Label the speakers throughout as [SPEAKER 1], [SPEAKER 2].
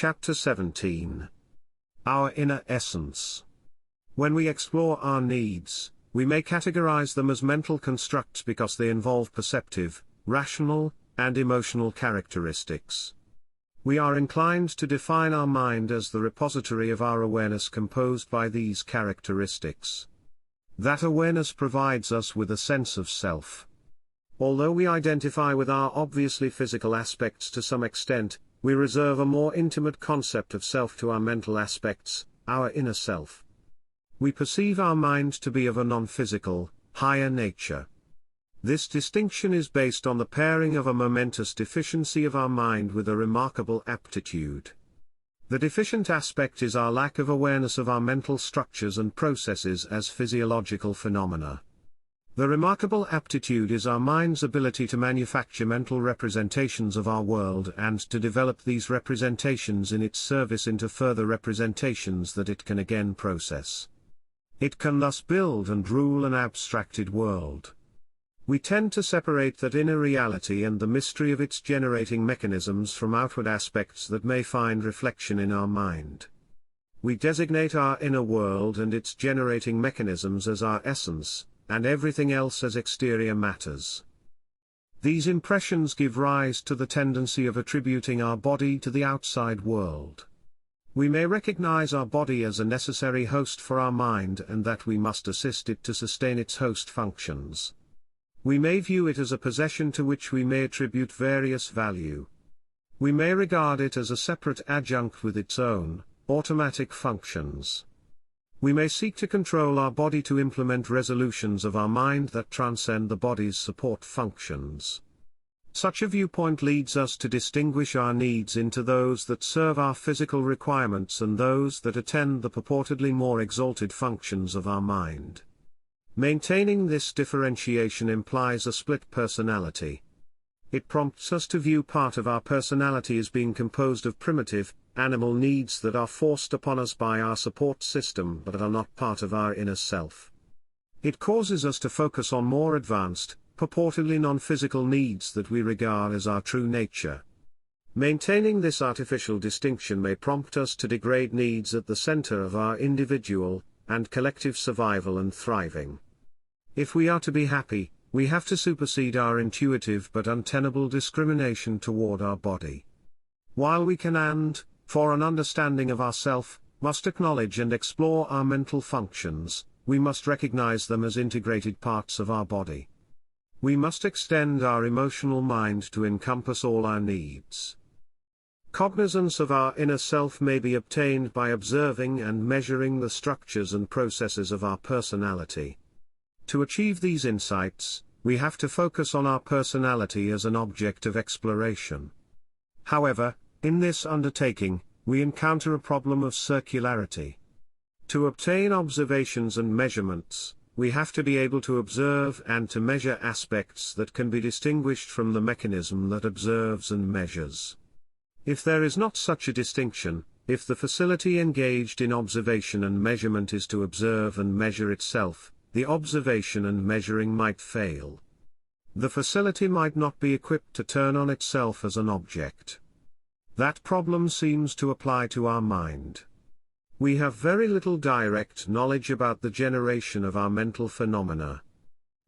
[SPEAKER 1] Chapter 17. Our Inner Essence. When we explore our needs, we may categorize them as mental constructs because they involve perceptive, rational, and emotional characteristics. We are inclined to define our mind as the repository of our awareness composed by these characteristics. That awareness provides us with a sense of self. Although we identify with our obviously physical aspects to some extent, we reserve a more intimate concept of self to our mental aspects, our inner self. We perceive our mind to be of a non-physical, higher nature. This distinction is based on the pairing of a momentous deficiency of our mind with a remarkable aptitude. The deficient aspect is our lack of awareness of our mental structures and processes as physiological phenomena. The remarkable aptitude is our mind's ability to manufacture mental representations of our world and to develop these representations in its service into further representations that it can again process. It can thus build and rule an abstracted world. We tend to separate that inner reality and the mystery of its generating mechanisms from outward aspects that may find reflection in our mind. We designate our inner world and its generating mechanisms as our essence, and everything else as exterior matters. These impressions give rise to the tendency of attributing our body to the outside world. We may recognize our body as a necessary host for our mind and that we must assist it to sustain its host functions. We may view it as a possession to which we may attribute various value. We may regard it as a separate adjunct with its own, automatic functions. We may seek to control our body to implement resolutions of our mind that transcend the body's support functions. Such a viewpoint leads us to distinguish our needs into those that serve our physical requirements and those that attend the purportedly more exalted functions of our mind. Maintaining this differentiation implies a split personality. It prompts us to view part of our personality as being composed of primitive, animal needs that are forced upon us by our support system but are not part of our inner self. It causes us to focus on more advanced, purportedly non-physical needs that we regard as our true nature. Maintaining this artificial distinction may prompt us to degrade needs at the center of our individual and collective survival and thriving. If we are to be happy, we have to supersede our intuitive but untenable discrimination toward our body. While we can and, for an understanding of ourself, must acknowledge and explore our mental functions, we must recognize them as integrated parts of our body. We must extend our emotional mind to encompass all our needs. Cognizance of our inner self may be obtained by observing and measuring the structures and processes of our personality. To achieve these insights, we have to focus on our personality as an object of exploration. However, in this undertaking, we encounter a problem of circularity. To obtain observations and measurements, we have to be able to observe and to measure aspects that can be distinguished from the mechanism that observes and measures. If there is not such a distinction, if the facility engaged in observation and measurement is to observe and measure itself, the observation and measuring might fail. The facility might not be equipped to turn on itself as an object. That problem seems to apply to our mind. We have very little direct knowledge about the generation of our mental phenomena.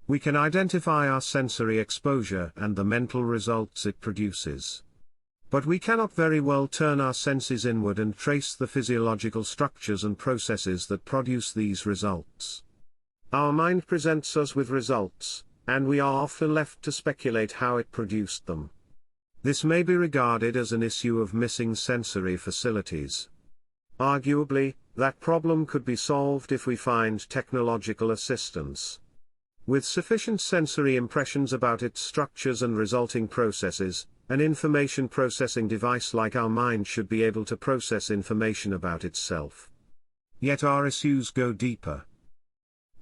[SPEAKER 1] We can identify our sensory exposure and the mental results it produces. But we cannot very well turn our senses inward and trace the physiological structures and processes that produce these results. Our mind presents us with results, and we are often left to speculate how it produced them. This may be regarded as an issue of missing sensory facilities. Arguably, that problem could be solved if we find technological assistance. With sufficient sensory impressions about its structures and resulting processes, an information processing device like our mind should be able to process information about itself. Yet our issues go deeper.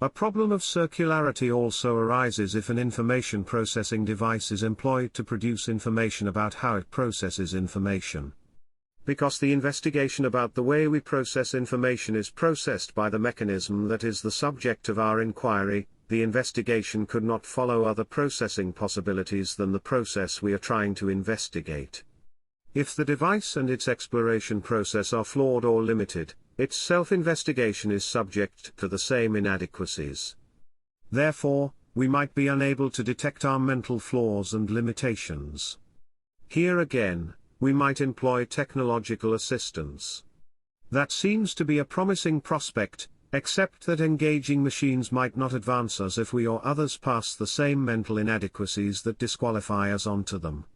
[SPEAKER 1] A problem of circularity also arises if an information processing device is employed to produce information about how it processes information. Because the investigation about the way we process information is processed by the mechanism that is the subject of our inquiry, the investigation could not follow other processing possibilities than the process we are trying to investigate. If the device and its exploration process are flawed or limited, its self-investigation is subject to the same inadequacies. Therefore, we might be unable to detect our mental flaws and limitations. Here again, we might employ technological assistance. That seems to be a promising prospect, except that engaging machines might not advance us if we or others pass the same mental inadequacies that disqualify us onto them.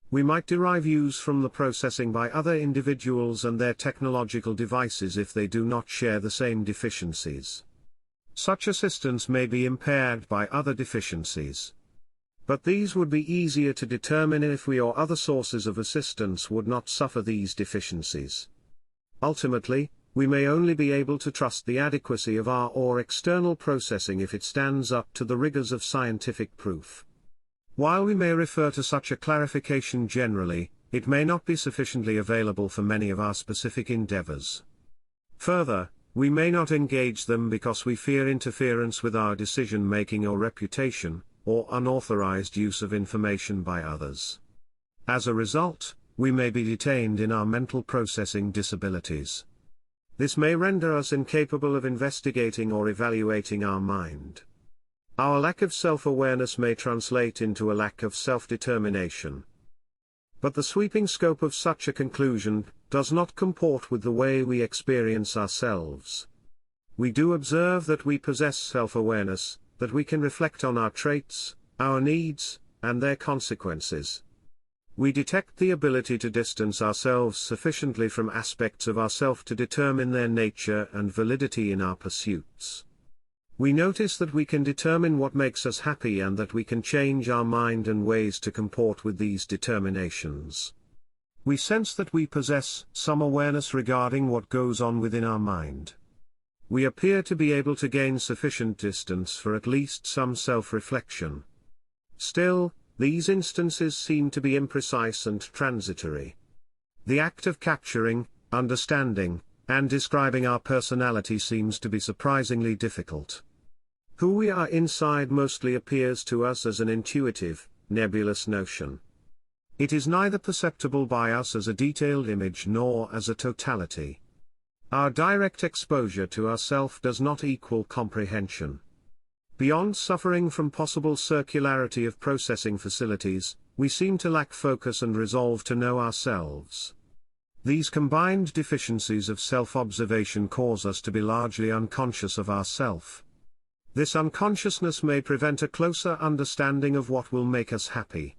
[SPEAKER 1] We might derive use from the processing by other individuals and their technological devices if they do not share the same deficiencies. Such assistance may be impaired by other deficiencies. But these would be easier to determine if we or other sources of assistance would not suffer these deficiencies. Ultimately, we may only be able to trust the adequacy of our or external processing if it stands up to the rigors of scientific proof. While we may refer to such a clarification generally, it may not be sufficiently available for many of our specific endeavors. Further, we may not engage them because we fear interference with our decision-making or reputation, or unauthorized use of information by others. As a result, we may be detained in our mental processing disabilities. This may render us incapable of investigating or evaluating our mind. Our lack of self-awareness may translate into a lack of self-determination. But the sweeping scope of such a conclusion does not comport with the way we experience ourselves. We do observe that we possess self-awareness, that we can reflect on our traits, our needs, and their consequences. We detect the ability to distance ourselves sufficiently from aspects of ourself to determine their nature and validity in our pursuits. We notice that we can determine what makes us happy and that we can change our mind and ways to comport with these determinations. We sense that we possess some awareness regarding what goes on within our mind. We appear to be able to gain sufficient distance for at least some self-reflection. Still, these instances seem to be imprecise and transitory. The act of capturing, understanding, and describing our personality seems to be surprisingly difficult. Who we are inside mostly appears to us as an intuitive, nebulous notion. It is neither perceptible by us as a detailed image nor as a totality. Our direct exposure to ourself does not equal comprehension. Beyond suffering from possible circularity of processing facilities, we seem to lack focus and resolve to know ourselves. These combined deficiencies of self-observation cause us to be largely unconscious of ourself. This unconsciousness may prevent a closer understanding of what will make us happy.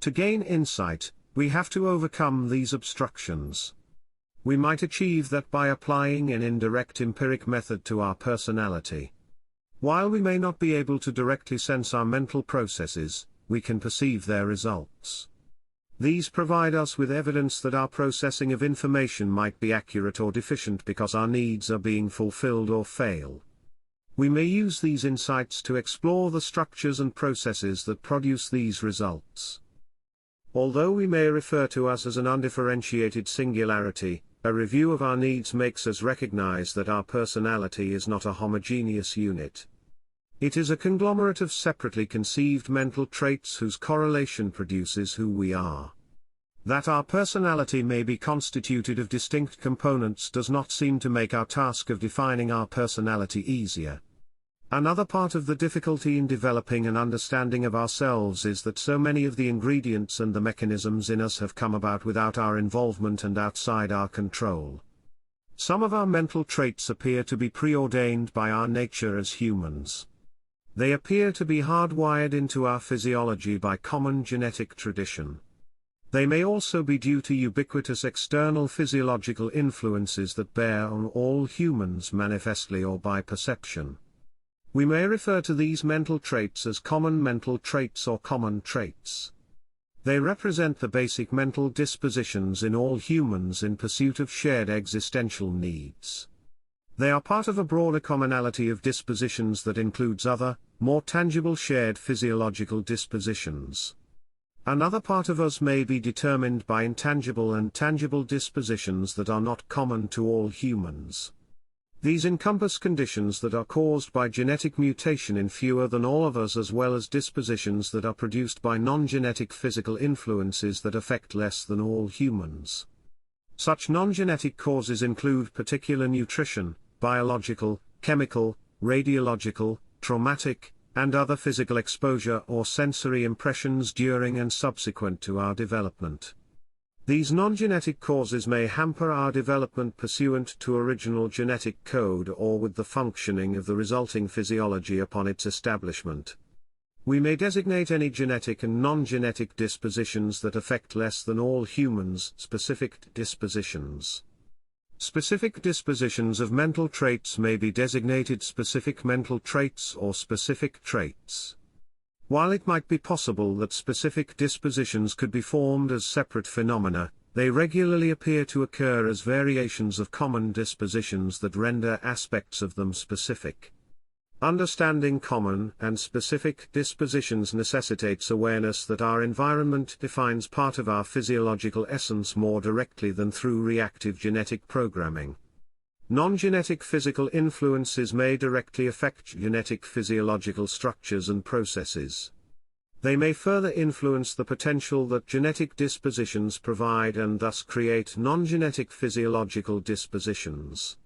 [SPEAKER 1] To gain insight, we have to overcome these obstructions. We might achieve that by applying an indirect empiric method to our personality. While we may not be able to directly sense our mental processes, we can perceive their results. These provide us with evidence that our processing of information might be accurate or deficient because our needs are being fulfilled or fail. We may use these insights to explore the structures and processes that produce these results. Although we may refer to us as an undifferentiated singularity, a review of our needs makes us recognize that our personality is not a homogeneous unit. It is a conglomerate of separately conceived mental traits whose correlation produces who we are. That our personality may be constituted of distinct components does not seem to make our task of defining our personality easier. Another part of the difficulty in developing an understanding of ourselves is that so many of the ingredients and the mechanisms in us have come about without our involvement and outside our control. Some of our mental traits appear to be preordained by our nature as humans. They appear to be hardwired into our physiology by common genetic tradition. They may also be due to ubiquitous external physiological influences that bear on all humans manifestly or by perception. We may refer to these mental traits as common mental traits or common traits. They represent the basic mental dispositions in all humans in pursuit of shared existential needs. They are part of a broader commonality of dispositions that includes other, more tangible shared physiological dispositions. Another part of us may be determined by intangible and tangible dispositions that are not common to all humans. These encompass conditions that are caused by genetic mutation in fewer than all of us, as well as dispositions that are produced by non-genetic physical influences that affect less than all humans. Such non-genetic causes include particular nutrition, biological, chemical, radiological, traumatic, and other physical exposure or sensory impressions during and subsequent to our development. These non-genetic causes may hamper our development pursuant to original genetic code or with the functioning of the resulting physiology upon its establishment. We may designate any genetic and non-genetic dispositions that affect less than all humans specific dispositions. Specific dispositions of mental traits may be designated specific mental traits or specific traits. While it might be possible that specific dispositions could be formed as separate phenomena, they regularly appear to occur as variations of common dispositions that render aspects of them specific. Understanding common and specific dispositions necessitates awareness that our environment defines part of our physiological essence more directly than through reactive genetic programming. Non-genetic physical influences may directly affect genetic physiological structures and processes. They may further influence the potential that genetic dispositions provide and thus create non-genetic physiological dispositions.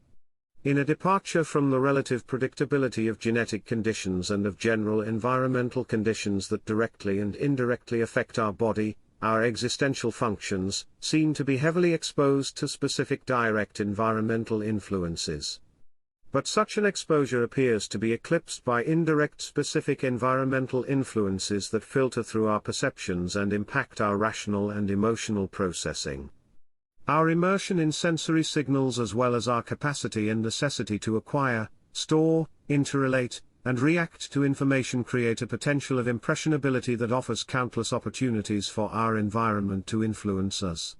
[SPEAKER 1] In a departure from the relative predictability of genetic conditions and of general environmental conditions that directly and indirectly affect our body, our existential functions seem to be heavily exposed to specific direct environmental influences. But such an exposure appears to be eclipsed by indirect specific environmental influences that filter through our perceptions and impact our rational and emotional processing. Our immersion in sensory signals, as well as our capacity and necessity to acquire, store, interrelate, and react to information, create a potential of impressionability that offers countless opportunities for our environment to influence us.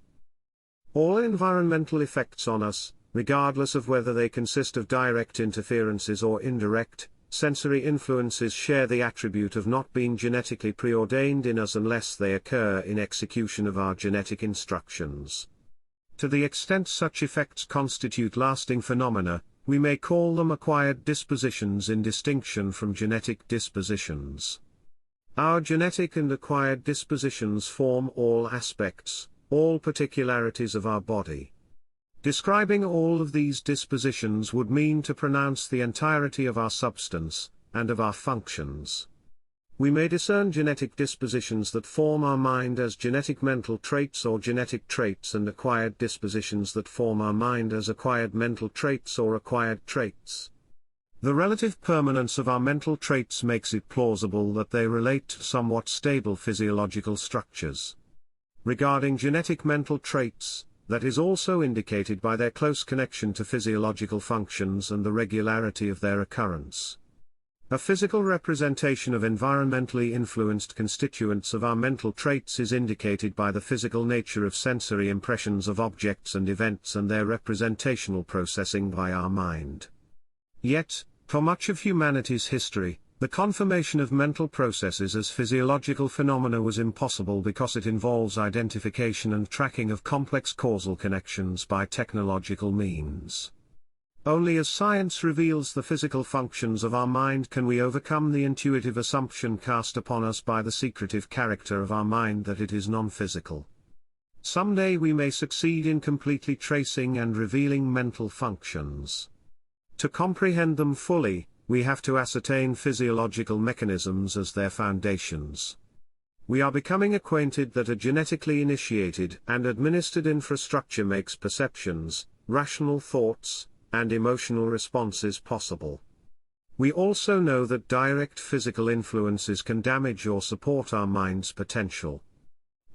[SPEAKER 1] All environmental effects on us, regardless of whether they consist of direct interferences or indirect, sensory influences, share the attribute of not being genetically preordained in us unless they occur in execution of our genetic instructions. To the extent such effects constitute lasting phenomena, we may call them acquired dispositions in distinction from genetic dispositions. Our genetic and acquired dispositions form all aspects, all particularities of our body. Describing all of these dispositions would mean to pronounce the entirety of our substance, and of our functions. We may discern genetic dispositions that form our mind as genetic mental traits or genetic traits, and acquired dispositions that form our mind as acquired mental traits or acquired traits. The relative permanence of our mental traits makes it plausible that they relate to somewhat stable physiological structures. Regarding genetic mental traits, that is also indicated by their close connection to physiological functions and the regularity of their occurrence. A physical representation of environmentally influenced constituents of our mental traits is indicated by the physical nature of sensory impressions of objects and events and their representational processing by our mind. Yet, for much of humanity's history, the confirmation of mental processes as physiological phenomena was impossible because it involves identification and tracking of complex causal connections by technological means. Only as science reveals the physical functions of our mind can we overcome the intuitive assumption cast upon us by the secretive character of our mind that it is non-physical. Someday we may succeed in completely tracing and revealing mental functions. To comprehend them fully, we have to ascertain physiological mechanisms as their foundations. We are becoming acquainted that a genetically initiated and administered infrastructure makes perceptions, rational thoughts, and emotional responses possible. We also know that direct physical influences can damage or support our mind's potential.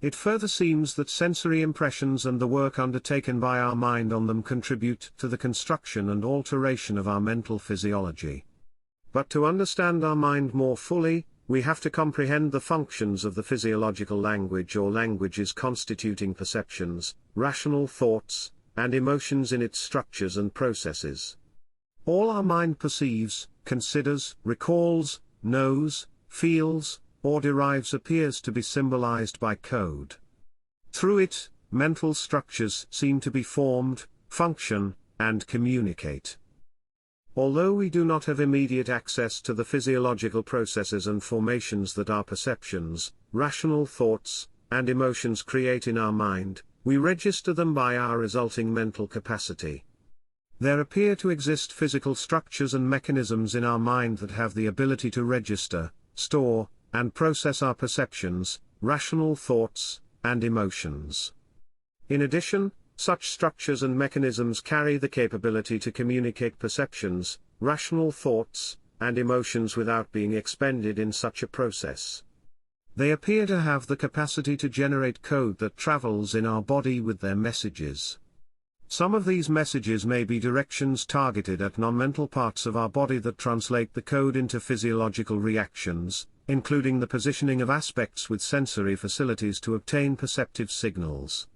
[SPEAKER 1] It further seems that sensory impressions and the work undertaken by our mind on them contribute to the construction and alteration of our mental physiology. But to understand our mind more fully, we have to comprehend the functions of the physiological language or languages constituting perceptions, rational thoughts, and emotions in its structures and processes. All our mind perceives, considers, recalls, knows, feels, or derives appears to be symbolized by code. Through it, mental structures seem to be formed, function, and communicate. Although we do not have immediate access to the physiological processes and formations that our perceptions, rational thoughts, and emotions create in our mind, we register them by our resulting mental capacity. There appear to exist physical structures and mechanisms in our mind that have the ability to register, store, and process our perceptions, rational thoughts, and emotions. In addition, such structures and mechanisms carry the capability to communicate perceptions, rational thoughts, and emotions without being expended in such a process. They appear to have the capacity to generate code that travels in our body with their messages. Some of these messages may be directions targeted at non-mental parts of our body that translate the code into physiological reactions, including the positioning of aspects with sensory facilities to obtain perceptive signals.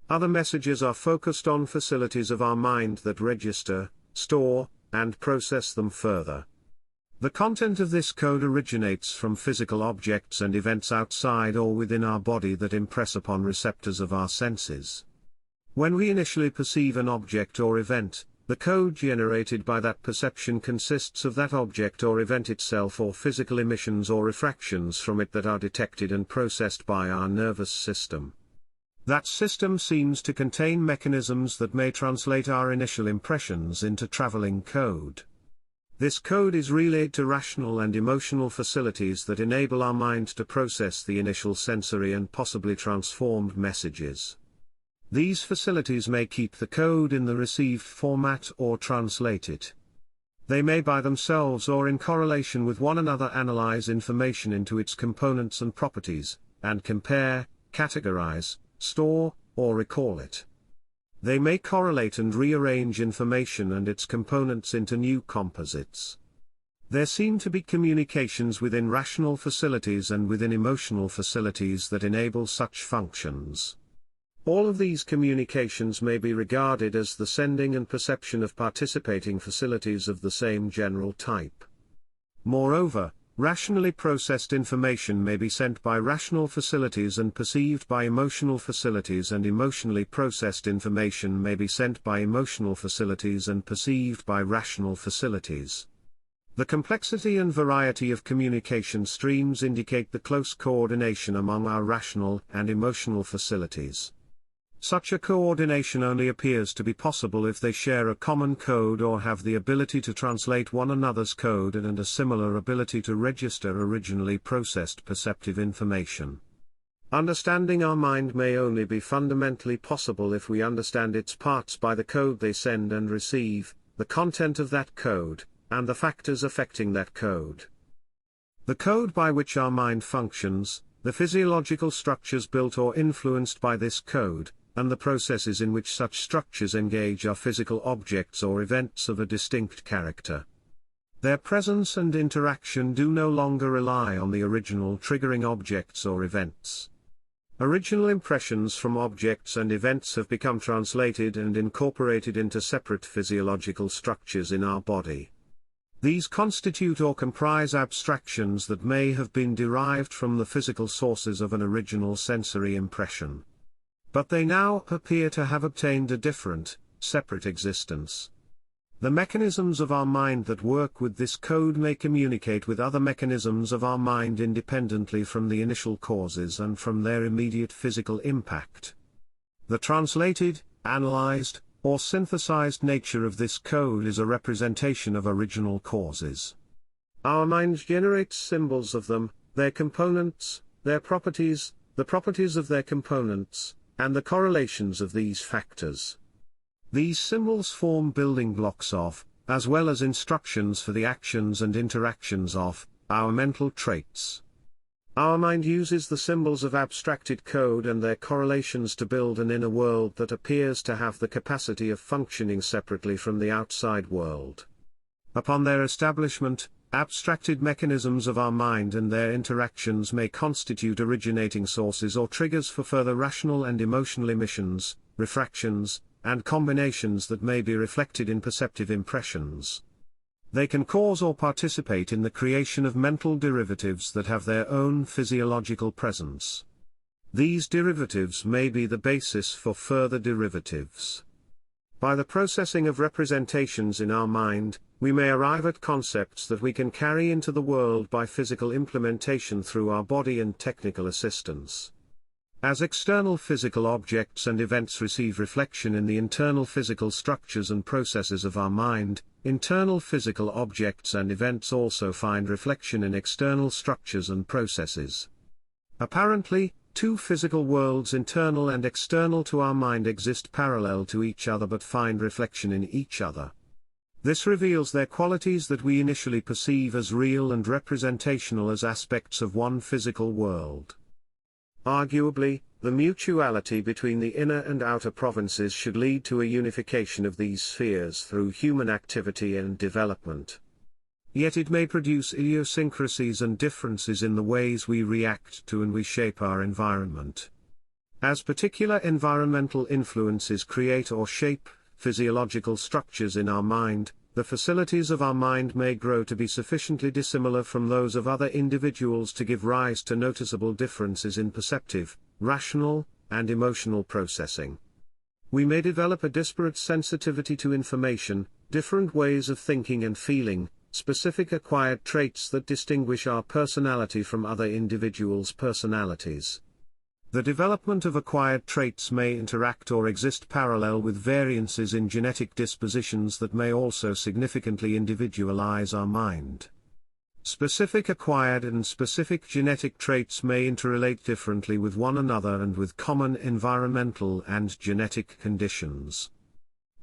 [SPEAKER 1] Other messages are focused on facilities of our mind that register, store, and process them further. The content of this code originates from physical objects and events outside or within our body that impress upon receptors of our senses. When we initially perceive an object or event, the code generated by that perception consists of that object or event itself or physical emissions or refractions from it that are detected and processed by our nervous system. That system seems to contain mechanisms that may translate our initial impressions into traveling code. This code is relayed to rational and emotional facilities that enable our mind to process the initial sensory and possibly transformed messages. These facilities may keep the code in the received format or translate it. They may by themselves or in correlation with one another analyze information into its components and properties, and compare, categorize, store, or recall it. They may correlate and rearrange information and its components into new composites. There seem to be communications within rational facilities and within emotional facilities that enable such functions. All of these communications may be regarded as the sending and perception of participating facilities of the same general type. Moreover, rationally processed information may be sent by rational facilities and perceived by emotional facilities, and emotionally processed information may be sent by emotional facilities and perceived by rational facilities. The complexity and variety of communication streams indicate the close coordination among our rational and emotional facilities. Such a coordination only appears to be possible if they share a common code or have the ability to translate one another's code and a similar ability to register originally processed perceptive information. Understanding our mind may only be fundamentally possible if we understand its parts by the code they send and receive, the content of that code, and the factors affecting that code. The code by which our mind functions, the physiological structures built or influenced by this code, and the processes in which such structures engage are physical objects or events of a distinct character. Their presence and interaction do no longer rely on the original triggering objects or events. Original impressions from objects and events have become translated and incorporated into separate physiological structures in our body. These constitute or comprise abstractions that may have been derived from the physical sources of an original sensory impression. But they now appear to have obtained a different, separate existence. The mechanisms of our mind that work with this code may communicate with other mechanisms of our mind independently from the initial causes and from their immediate physical impact. The translated, analyzed, or synthesized nature of this code is a representation of original causes. Our mind generates symbols of them, their components, their properties, the properties of their components, and the correlations of these factors. These symbols form building blocks of, as well as instructions for the actions and interactions of, our mental traits. Our mind uses the symbols of abstracted code and their correlations to build an inner world that appears to have the capacity of functioning separately from the outside world. Upon their establishment, abstracted mechanisms of our mind and their interactions may constitute originating sources or triggers for further rational and emotional emissions, refractions, and combinations that may be reflected in perceptive impressions. They can cause or participate in the creation of mental derivatives that have their own physiological presence. These derivatives may be the basis for further derivatives. By the processing of representations in our mind, we may arrive at concepts that we can carry into the world by physical implementation through our body and technical assistance. As external physical objects and events receive reflection in the internal physical structures and processes of our mind, internal physical objects and events also find reflection in external structures and processes. Apparently, two physical worlds, internal and external to our mind, exist parallel to each other but find reflection in each other. This reveals their qualities that we initially perceive as real and representational as aspects of one physical world. Arguably, the mutuality between the inner and outer provinces should lead to a unification of these spheres through human activity and development. Yet it may produce idiosyncrasies and differences in the ways we react to and we shape our environment. As particular environmental influences create or shape physiological structures in our mind, the facilities of our mind may grow to be sufficiently dissimilar from those of other individuals to give rise to noticeable differences in perceptive, rational, and emotional processing. We may develop a disparate sensitivity to information, different ways of thinking and feeling, specific acquired traits that distinguish our personality from other individuals' personalities. The development of acquired traits may interact or exist parallel with variances in genetic dispositions that may also significantly individualize our mind. Specific acquired and specific genetic traits may interrelate differently with one another and with common environmental and genetic conditions.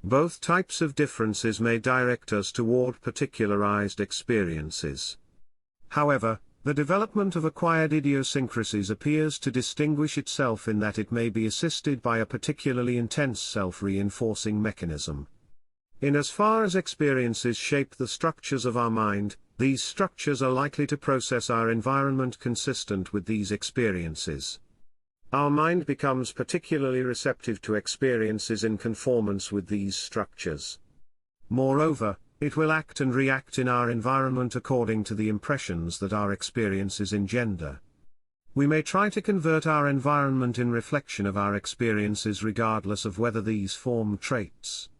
[SPEAKER 1] Both types of differences may direct us toward particularized experiences. However, the development of acquired idiosyncrasies appears to distinguish itself in that it may be assisted by a particularly intense self-reinforcing mechanism. In as far as experiences shape the structures of our mind, these structures are likely to process our environment consistent with these experiences. Our mind becomes particularly receptive to experiences in conformance with these structures. Moreover, it will act and react in our environment according to the impressions that our experiences engender. We may try to convert our environment in reflection of our experiences regardless of whether these form traits.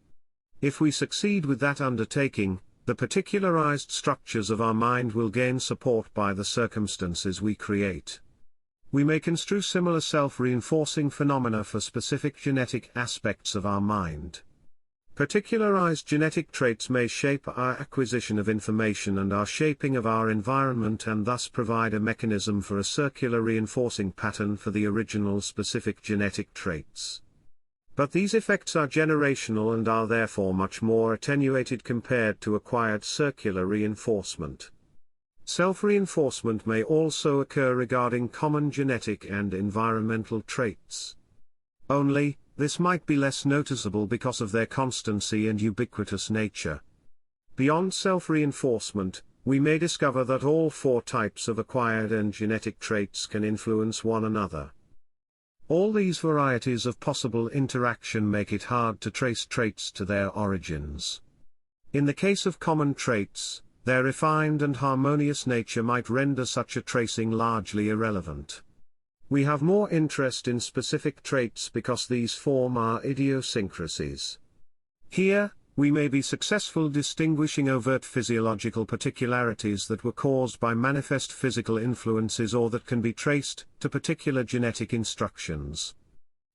[SPEAKER 1] If we succeed with that undertaking, the particularized structures of our mind will gain support by the circumstances we create. We may construe similar self-reinforcing phenomena for specific genetic aspects of our mind. Particularized genetic traits may shape our acquisition of information and our shaping of our environment and thus provide a mechanism for a circular reinforcing pattern for the original specific genetic traits. But these effects are generational and are therefore much more attenuated compared to acquired circular reinforcement. Self-reinforcement may also occur regarding common genetic and environmental traits. Only, this might be less noticeable because of their constancy and ubiquitous nature. Beyond self-reinforcement, we may discover that all four types of acquired and genetic traits can influence one another. All these varieties of possible interaction make it hard to trace traits to their origins. In the case of common traits, their refined and harmonious nature might render such a tracing largely irrelevant. We have more interest in specific traits because these form our idiosyncrasies. Here, we may be successful distinguishing overt physiological particularities that were caused by manifest physical influences or that can be traced to particular genetic instructions.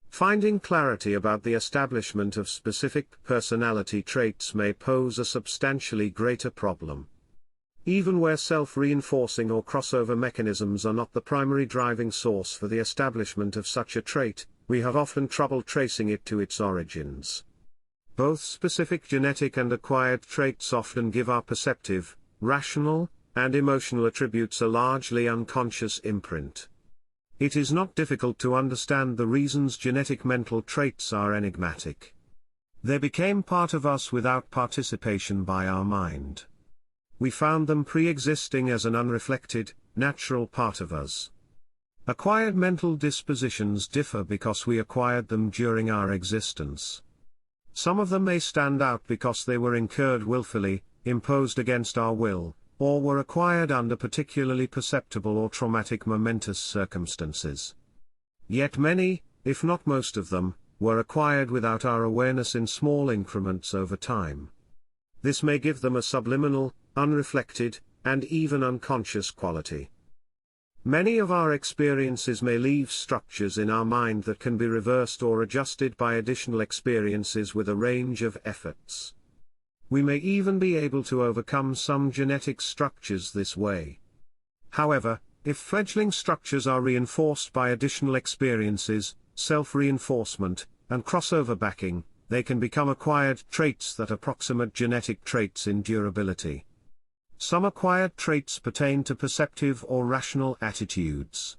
[SPEAKER 1] Finding clarity about the establishment of specific personality traits may pose a substantially greater problem. Even where self-reinforcing or crossover mechanisms are not the primary driving source for the establishment of such a trait, we have often trouble tracing it to its origins. Both specific genetic and acquired traits often give our perceptive, rational, and emotional attributes a largely unconscious imprint. It is not difficult to understand the reasons genetic mental traits are enigmatic. They became part of us without participation by our mind. We found them pre-existing as an unreflected, natural part of us. Acquired mental dispositions differ because we acquired them during our existence. Some of them may stand out because they were incurred willfully, imposed against our will, or were acquired under particularly perceptible or traumatic momentous circumstances. Yet many, if not most of them, were acquired without our awareness in small increments over time. This may give them a subliminal, unreflected, and even unconscious quality. Many of our experiences may leave structures in our mind that can be reversed or adjusted by additional experiences with a range of efforts. We may even be able to overcome some genetic structures this way. However, if fledgling structures are reinforced by additional experiences, self-reinforcement, and crossover backing, they can become acquired traits that approximate genetic traits in durability. Some acquired traits pertain to perceptive or rational attitudes.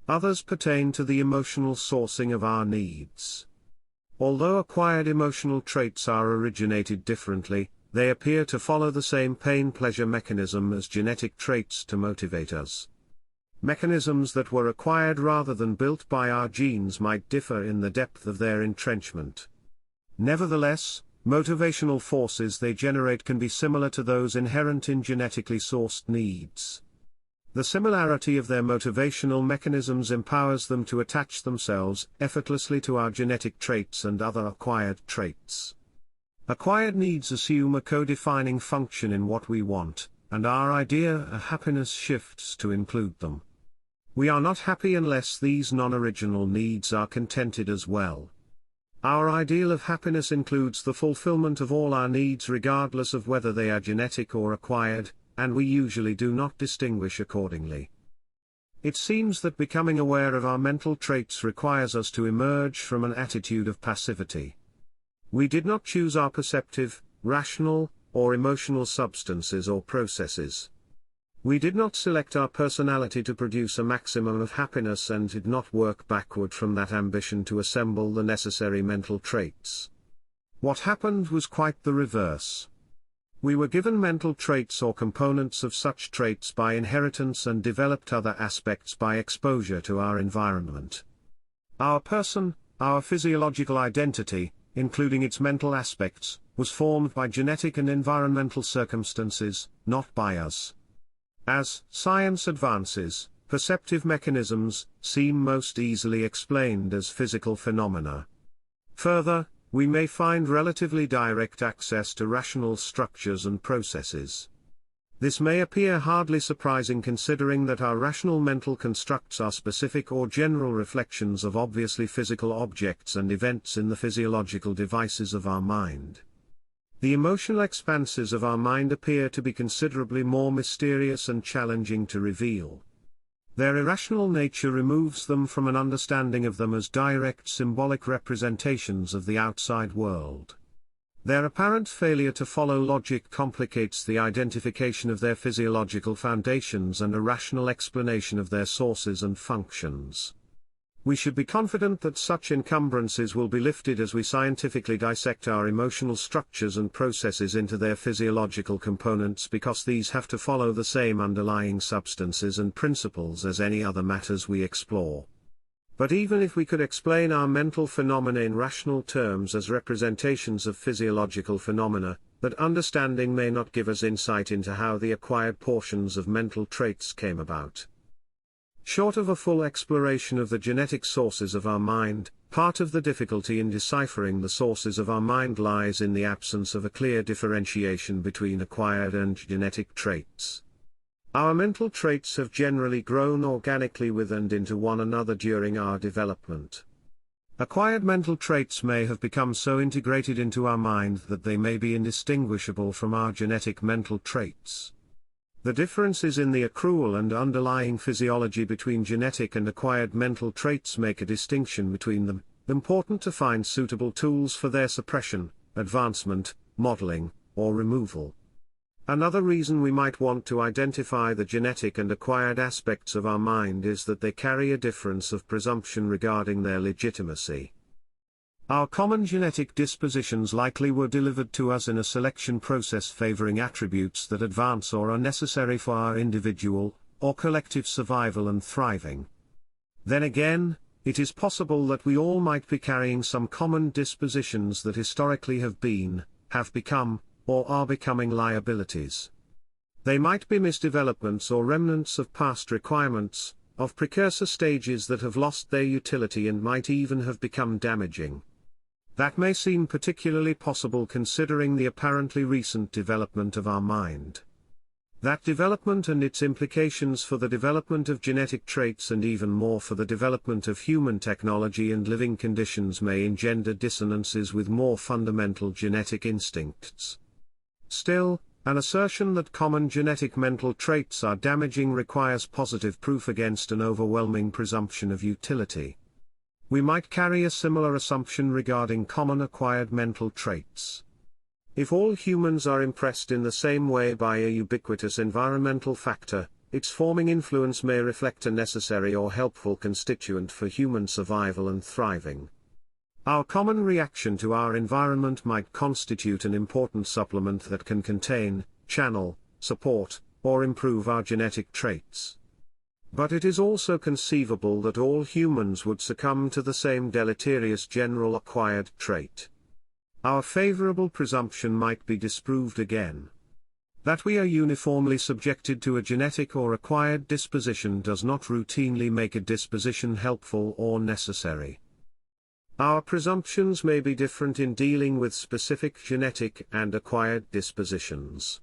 [SPEAKER 1] Others pertain to the emotional sourcing of our needs. Although acquired emotional traits are originated differently, they appear to follow the same pain-pleasure mechanism as genetic traits to motivate us. Mechanisms that were acquired rather than built by our genes might differ in the depth of their entrenchment. Nevertheless, motivational forces they generate can be similar to those inherent in genetically sourced needs. The similarity of their motivational mechanisms empowers them to attach themselves effortlessly to our genetic traits and other acquired traits. Acquired needs assume a co-defining function in what we want, and our idea of happiness shifts to include them. We are not happy unless these non-original needs are contented as well. Our ideal of happiness includes the fulfillment of all our needs regardless of whether they are genetic or acquired, and we usually do not distinguish accordingly. It seems that becoming aware of our mental traits requires us to emerge from an attitude of passivity. We did not choose our perceptive, rational, or emotional substances or processes. We did not select our personality to produce a maximum of happiness and did not work backward from that ambition to assemble the necessary mental traits. What happened was quite the reverse. We were given mental traits or components of such traits by inheritance and developed other aspects by exposure to our environment. Our person, our physiological identity, including its mental aspects, was formed by genetic and environmental circumstances, not by us. As science advances, perceptive mechanisms seem most easily explained as physical phenomena. Further, we may find relatively direct access to rational structures and processes. This may appear hardly surprising considering that our rational mental constructs are specific or general reflections of obviously physical objects and events in the physiological devices of our mind. The emotional expanses of our mind appear to be considerably more mysterious and challenging to reveal. Their irrational nature removes them from an understanding of them as direct symbolic representations of the outside world. Their apparent failure to follow logic complicates the identification of their physiological foundations and a rational explanation of their sources and functions. We should be confident that such encumbrances will be lifted as we scientifically dissect our emotional structures and processes into their physiological components because these have to follow the same underlying substances and principles as any other matters we explore. But even if we could explain our mental phenomena in rational terms as representations of physiological phenomena, that understanding may not give us insight into how the acquired portions of mental traits came about. Short of a full exploration of the genetic sources of our mind, part of the difficulty in deciphering the sources of our mind lies in the absence of a clear differentiation between acquired and genetic traits. Our mental traits have generally grown organically with and into one another during our development. Acquired mental traits may have become so integrated into our mind that they may be indistinguishable from our genetic mental traits. The differences in the accrual and underlying physiology between genetic and acquired mental traits make a distinction between them, important to find suitable tools for their suppression, advancement, modeling, or removal. Another reason we might want to identify the genetic and acquired aspects of our mind is that they carry a difference of presumption regarding their legitimacy. Our common genetic dispositions likely were delivered to us in a selection process favoring attributes that advance or are necessary for our individual, or collective survival and thriving. Then again, it is possible that we all might be carrying some common dispositions that historically have been, have become, or are becoming liabilities. They might be misdevelopments or remnants of past requirements, of precursor stages that have lost their utility and might even have become damaging. That may seem particularly possible considering the apparently recent development of our mind. That development and its implications for the development of genetic traits and even more for the development of human technology and living conditions may engender dissonances with more fundamental genetic instincts. Still, an assertion that common genetic mental traits are damaging requires positive proof against an overwhelming presumption of utility. We might carry a similar assumption regarding common acquired mental traits. If all humans are impressed in the same way by a ubiquitous environmental factor, its forming influence may reflect a necessary or helpful constituent for human survival and thriving. Our common reaction to our environment might constitute an important supplement that can contain, channel, support, or improve our genetic traits. But it is also conceivable that all humans would succumb to the same deleterious general acquired trait. Our favorable presumption might be disproved again. That we are uniformly subjected to a genetic or acquired disposition does not routinely make a disposition helpful or necessary. Our presumptions may be different in dealing with specific genetic and acquired dispositions.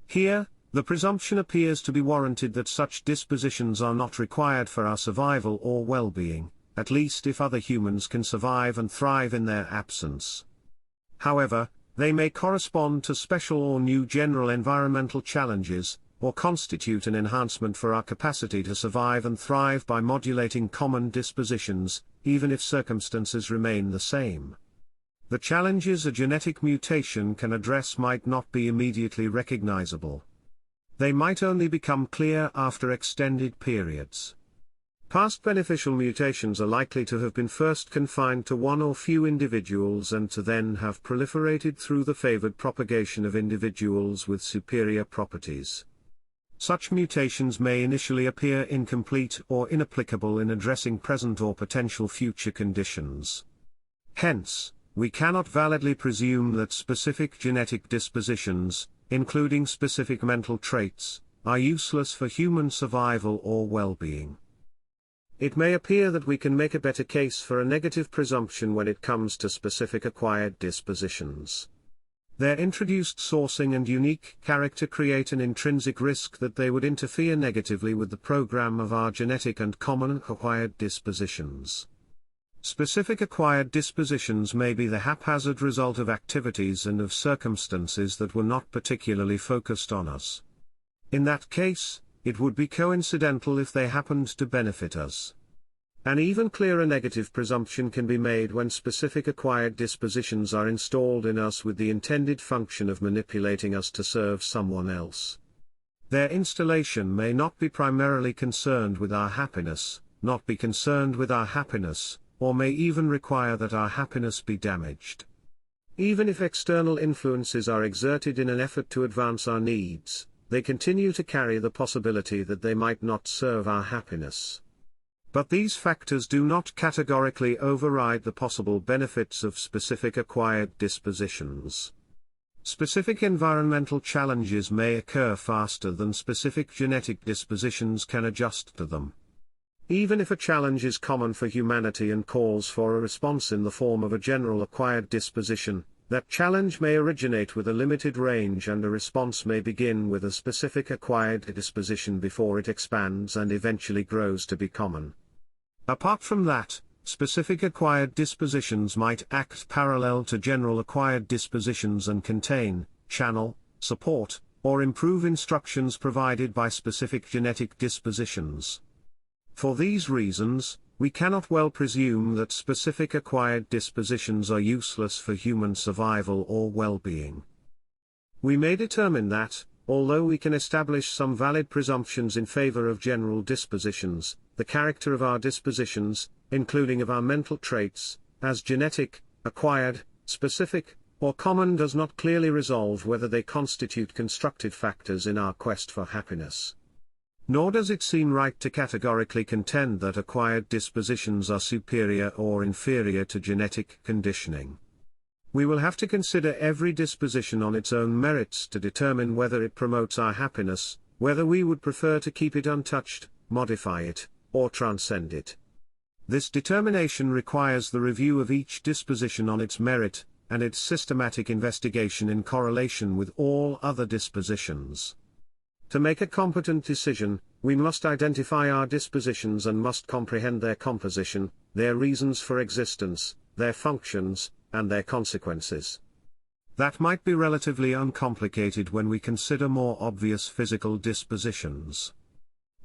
[SPEAKER 1] Here, the presumption appears to be warranted that such dispositions are not required for our survival or well-being, at least if other humans can survive and thrive in their absence. However, they may correspond to special or new general environmental challenges, or constitute an enhancement for our capacity to survive and thrive by modulating common dispositions, even if circumstances remain the same. The challenges a genetic mutation can address might not be immediately recognizable. They might only become clear after extended periods. Past beneficial mutations are likely to have been first confined to one or few individuals and to then have proliferated through the favored propagation of individuals with superior properties. Such mutations may initially appear incomplete or inapplicable in addressing present or potential future conditions. Hence, we cannot validly presume that specific genetic dispositions, including specific mental traits, are useless for human survival or well-being. It may appear that we can make a better case for a negative presumption when it comes to specific acquired dispositions. Their introduced sourcing and unique character create an intrinsic risk that they would interfere negatively with the program of our genetic and common acquired dispositions. Specific acquired dispositions may be the haphazard result of activities and of circumstances that were not particularly focused on us. In that case, it would be coincidental if they happened to benefit us. An even clearer negative presumption can be made when specific acquired dispositions are installed in us with the intended function of manipulating us to serve someone else. Their installation may not be primarily concerned with our happiness, or may even require that our happiness be damaged. Even if external influences are exerted in an effort to advance our needs, they continue to carry the possibility that they might not serve our happiness. But these factors do not categorically override the possible benefits of specific acquired dispositions. Specific environmental challenges may occur faster than specific genetic dispositions can adjust to them. Even if a challenge is common for humanity and calls for a response in the form of a general acquired disposition, that challenge may originate with a limited range and a response may begin with a specific acquired disposition before it expands and eventually grows to be common. Apart from that, specific acquired dispositions might act parallel to general acquired dispositions and contain, channel, support, or improve instructions provided by specific genetic dispositions. For these reasons, we cannot well presume that specific acquired dispositions are useless for human survival or well-being. We may determine that, although we can establish some valid presumptions in favor of general dispositions, the character of our dispositions, including of our mental traits, as genetic, acquired, specific, or common does not clearly resolve whether they constitute constructive factors in our quest for happiness. Nor does it seem right to categorically contend that acquired dispositions are superior or inferior to genetic conditioning. We will have to consider every disposition on its own merits to determine whether it promotes our happiness, whether we would prefer to keep it untouched, modify it, or transcend it. This determination requires the review of each disposition on its merit, and its systematic investigation in correlation with all other dispositions. To make a competent decision, we must identify our dispositions and must comprehend their composition, their reasons for existence, their functions, and their consequences. That might be relatively uncomplicated when we consider more obvious physical dispositions.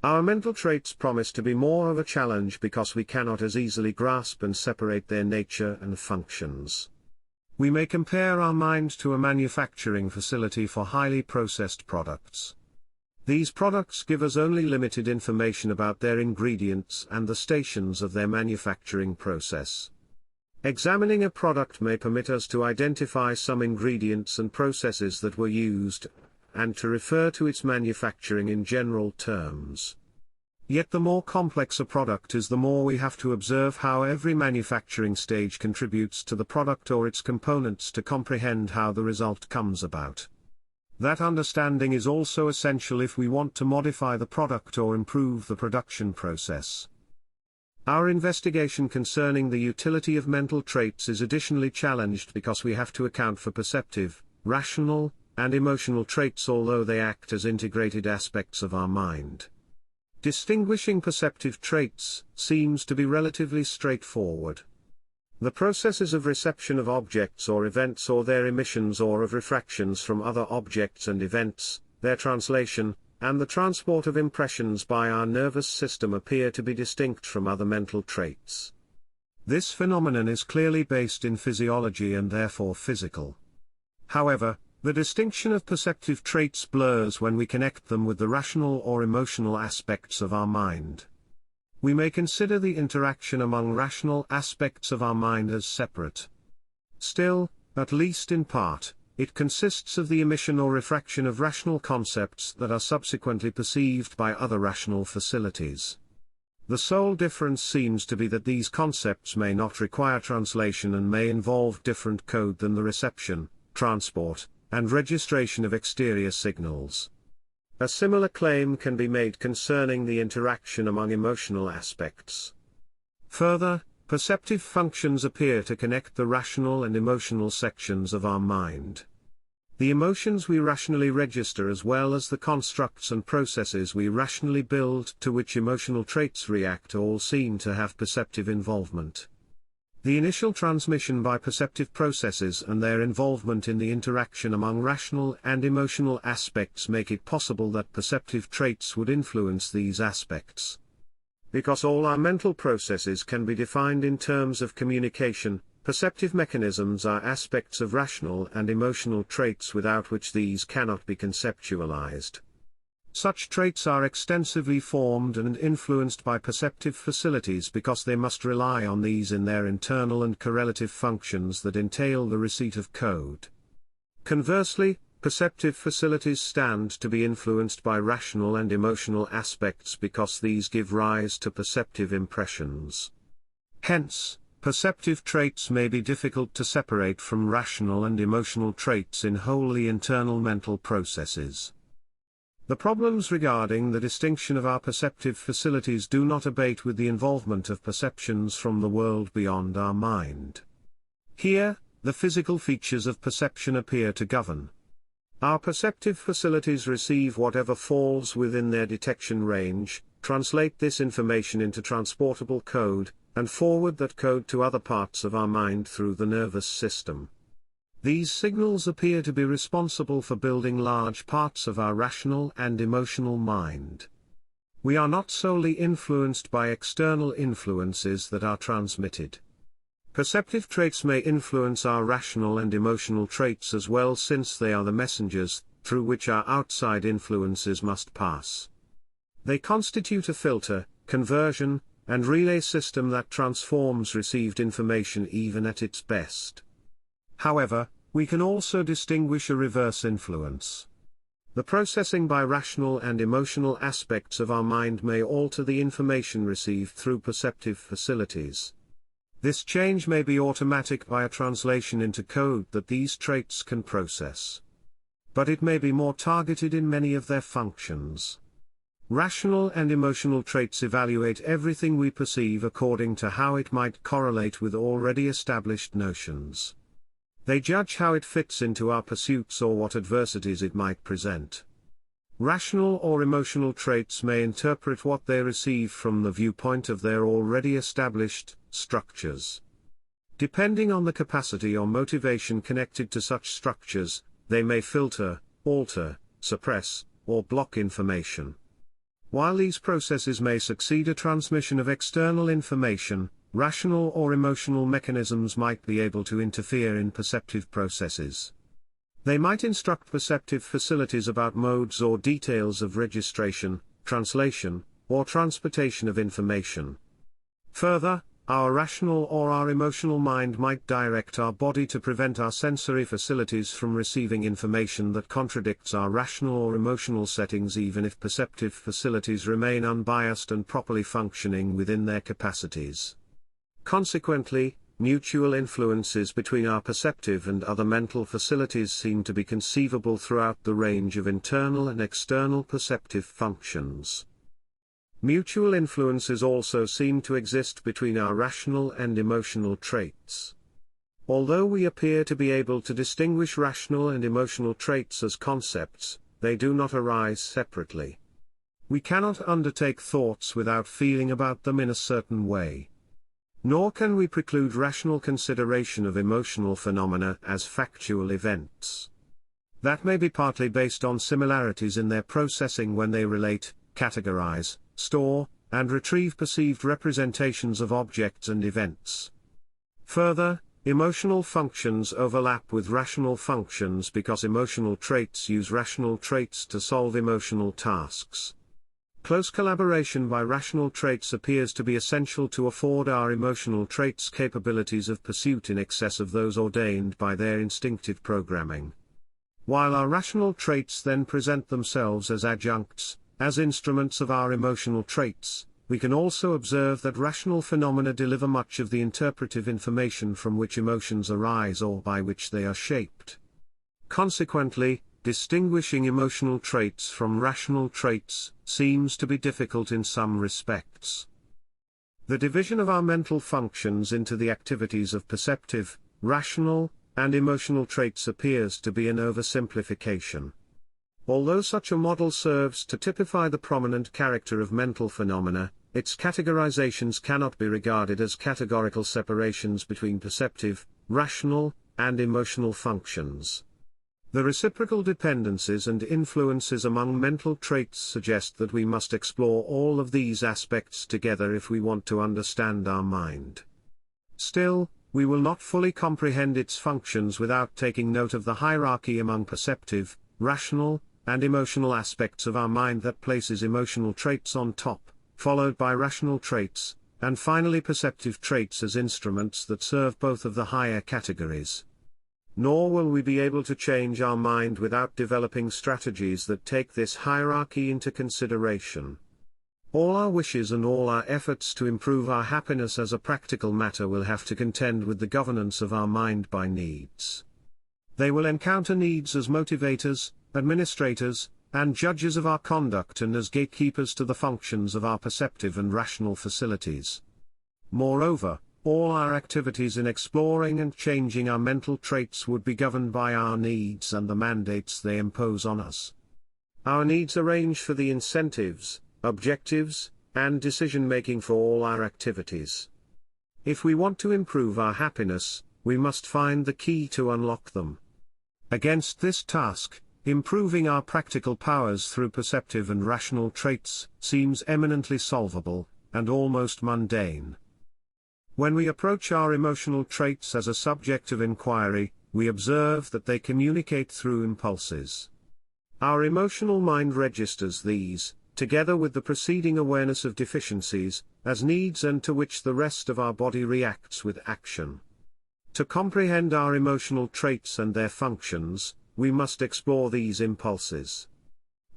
[SPEAKER 1] Our mental traits promise to be more of a challenge because we cannot as easily grasp and separate their nature and functions. We may compare our mind to a manufacturing facility for highly processed products. These products give us only limited information about their ingredients and the stations of their manufacturing process. Examining a product may permit us to identify some ingredients and processes that were used, and to refer to its manufacturing in general terms. Yet the more complex a product is, the more we have to observe how every manufacturing stage contributes to the product or its components to comprehend how the result comes about. That understanding is also essential if we want to modify the product or improve the production process. Our investigation concerning the utility of mental traits is additionally challenged because we have to account for perceptive, rational, and emotional traits, although they act as integrated aspects of our mind. Distinguishing perceptive traits seems to be relatively straightforward. The processes of reception of objects or events or their emissions or of refractions from other objects and events, their translation, and the transport of impressions by our nervous system appear to be distinct from other mental traits. This phenomenon is clearly based in physiology and therefore physical. However, the distinction of perceptive traits blurs when we connect them with the rational or emotional aspects of our mind. We may consider the interaction among rational aspects of our mind as separate. Still, at least in part, it consists of the emission or refraction of rational concepts that are subsequently perceived by other rational facilities. The sole difference seems to be that these concepts may not require translation and may involve different code than the reception, transport, and registration of exterior signals. A similar claim can be made concerning the interaction among emotional aspects. Further, perceptive functions appear to connect the rational and emotional sections of our mind. The emotions we rationally register as well as the constructs and processes we rationally build to which emotional traits react all seem to have perceptive involvement. The initial transmission by perceptive processes and their involvement in the interaction among rational and emotional aspects make it possible that perceptive traits would influence these aspects. Because all our mental processes can be defined in terms of communication, perceptive mechanisms are aspects of rational and emotional traits without which these cannot be conceptualized. Such traits are extensively formed and influenced by perceptive facilities because they must rely on these in their internal and correlative functions that entail the receipt of code. Conversely, perceptive facilities stand to be influenced by rational and emotional aspects because these give rise to perceptive impressions. Hence, perceptive traits may be difficult to separate from rational and emotional traits in wholly internal mental processes. The problems regarding the distinction of our perceptive facilities do not abate with the involvement of perceptions from the world beyond our mind. Here, the physical features of perception appear to govern. Our perceptive facilities receive whatever falls within their detection range, translate this information into transportable code, and forward that code to other parts of our mind through the nervous system. These signals appear to be responsible for building large parts of our rational and emotional mind. We are not solely influenced by external influences that are transmitted. Perceptive traits may influence our rational and emotional traits as well, since they are the messengers through which our outside influences must pass. They constitute a filter, conversion, and relay system that transforms received information even at its best. However, we can also distinguish a reverse influence. The processing by rational and emotional aspects of our mind may alter the information received through perceptive facilities. This change may be automatic by a translation into code that these traits can process. But it may be more targeted in many of their functions. Rational and emotional traits evaluate everything we perceive according to how it might correlate with already established notions. They judge how it fits into our pursuits or what adversities it might present. Rational or emotional traits may interpret what they receive from the viewpoint of their already established structures. Depending on the capacity or motivation connected to such structures, they may filter, alter, suppress, or block information. While these processes may succeed a transmission of external information, rational or emotional mechanisms might be able to interfere in perceptive processes. They might instruct perceptive facilities about modes or details of registration, translation, or transportation of information. Further, our rational or our emotional mind might direct our body to prevent our sensory facilities from receiving information that contradicts our rational or emotional settings, even if perceptive facilities remain unbiased and properly functioning within their capacities. Consequently, mutual influences between our perceptive and other mental facilities seem to be conceivable throughout the range of internal and external perceptive functions. Mutual influences also seem to exist between our rational and emotional traits. Although we appear to be able to distinguish rational and emotional traits as concepts, they do not arise separately. We cannot undertake thoughts without feeling about them in a certain way. Nor can we preclude rational consideration of emotional phenomena as factual events. That may be partly based on similarities in their processing when they relate, categorize, store, and retrieve perceived representations of objects and events. Further, emotional functions overlap with rational functions because emotional traits use rational traits to solve emotional tasks. Close collaboration by rational traits appears to be essential to afford our emotional traits capabilities of pursuit in excess of those ordained by their instinctive programming. While our rational traits then present themselves as adjuncts, as instruments of our emotional traits, we can also observe that rational phenomena deliver much of the interpretive information from which emotions arise or by which they are shaped. Consequently, distinguishing emotional traits from rational traits seems to be difficult in some respects. The division of our mental functions into the activities of perceptive, rational, and emotional traits appears to be an oversimplification. Although such a model serves to typify the prominent character of mental phenomena, its categorizations cannot be regarded as categorical separations between perceptive, rational, and emotional functions. The reciprocal dependencies and influences among mental traits suggest that we must explore all of these aspects together if we want to understand our mind. Still, we will not fully comprehend its functions without taking note of the hierarchy among perceptive, rational, and emotional aspects of our mind that places emotional traits on top, followed by rational traits, and finally perceptive traits as instruments that serve both of the higher categories. Nor will we be able to change our mind without developing strategies that take this hierarchy into consideration. All our wishes and all our efforts to improve our happiness as a practical matter will have to contend with the governance of our mind by needs. They will encounter needs as motivators, administrators, and judges of our conduct and as gatekeepers to the functions of our perceptive and rational facilities. Moreover, all our activities in exploring and changing our mental traits would be governed by our needs and the mandates they impose on us. Our needs arrange for the incentives, objectives, and decision-making for all our activities. If we want to improve our happiness, we must find the key to unlock them. Against this task, improving our practical powers through perceptive and rational traits seems eminently solvable, and almost mundane. When we approach our emotional traits as a subject of inquiry, we observe that they communicate through impulses. Our emotional mind registers these, together with the preceding awareness of deficiencies, as needs and to which the rest of our body reacts with action. To comprehend our emotional traits and their functions, we must explore these impulses.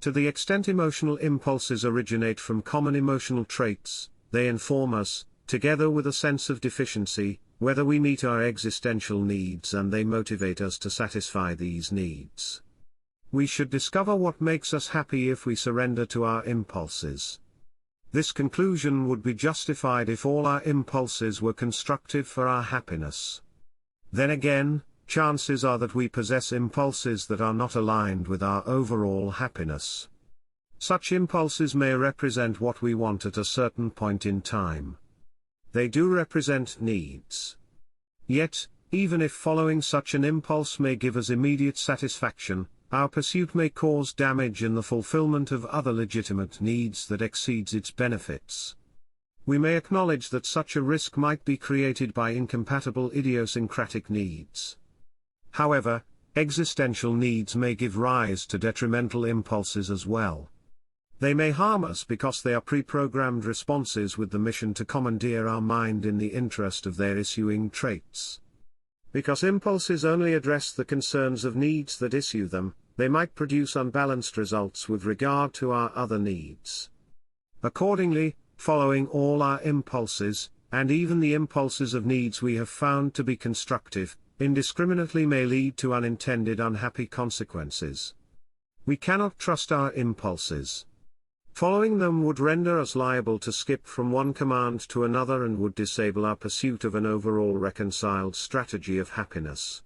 [SPEAKER 1] To the extent emotional impulses originate from common emotional traits, they inform us, together with a sense of deficiency, whether we meet our existential needs, and they motivate us to satisfy these needs. We should discover what makes us happy if we surrender to our impulses. This conclusion would be justified if all our impulses were constructive for our happiness. Then again, chances are that we possess impulses that are not aligned with our overall happiness. Such impulses may represent what we want at a certain point in time. They do represent needs. Yet, even if following such an impulse may give us immediate satisfaction, our pursuit may cause damage in the fulfillment of other legitimate needs that exceeds its benefits. We may acknowledge that such a risk might be created by incompatible idiosyncratic needs. However, existential needs may give rise to detrimental impulses as well. They may harm us because they are pre-programmed responses with the mission to commandeer our mind in the interest of their issuing traits. Because impulses only address the concerns of needs that issue them, they might produce unbalanced results with regard to our other needs. Accordingly, following all our impulses, and even the impulses of needs we have found to be constructive, indiscriminately may lead to unintended unhappy consequences. We cannot trust our impulses. Following them would render us liable to skip from one command to another and would disable our pursuit of an overall reconciled strategy of happiness.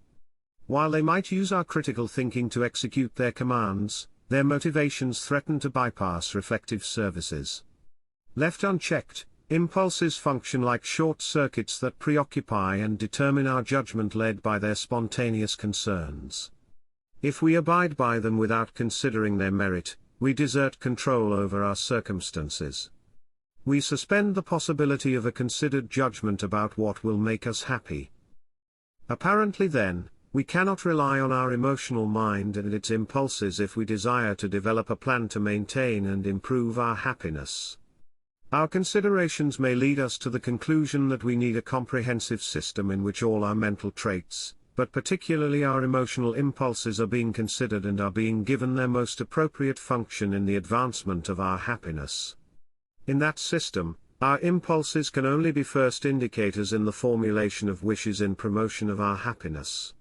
[SPEAKER 1] While they might use our critical thinking to execute their commands, their motivations threaten to bypass reflective services. Left unchecked, impulses function like short circuits that preoccupy and determine our judgment led by their spontaneous concerns. If we abide by them without considering their merit, we desert control over our circumstances. We suspend the possibility of a considered judgment about what will make us happy. Apparently then, we cannot rely on our emotional mind and its impulses if we desire to develop a plan to maintain and improve our happiness. Our considerations may lead us to the conclusion that we need a comprehensive system in which all our mental traits, but particularly our emotional impulses, are being considered and are being given their most appropriate function in the advancement of our happiness. In that system, our impulses can only be first indicators in the formulation of wishes in promotion of our happiness.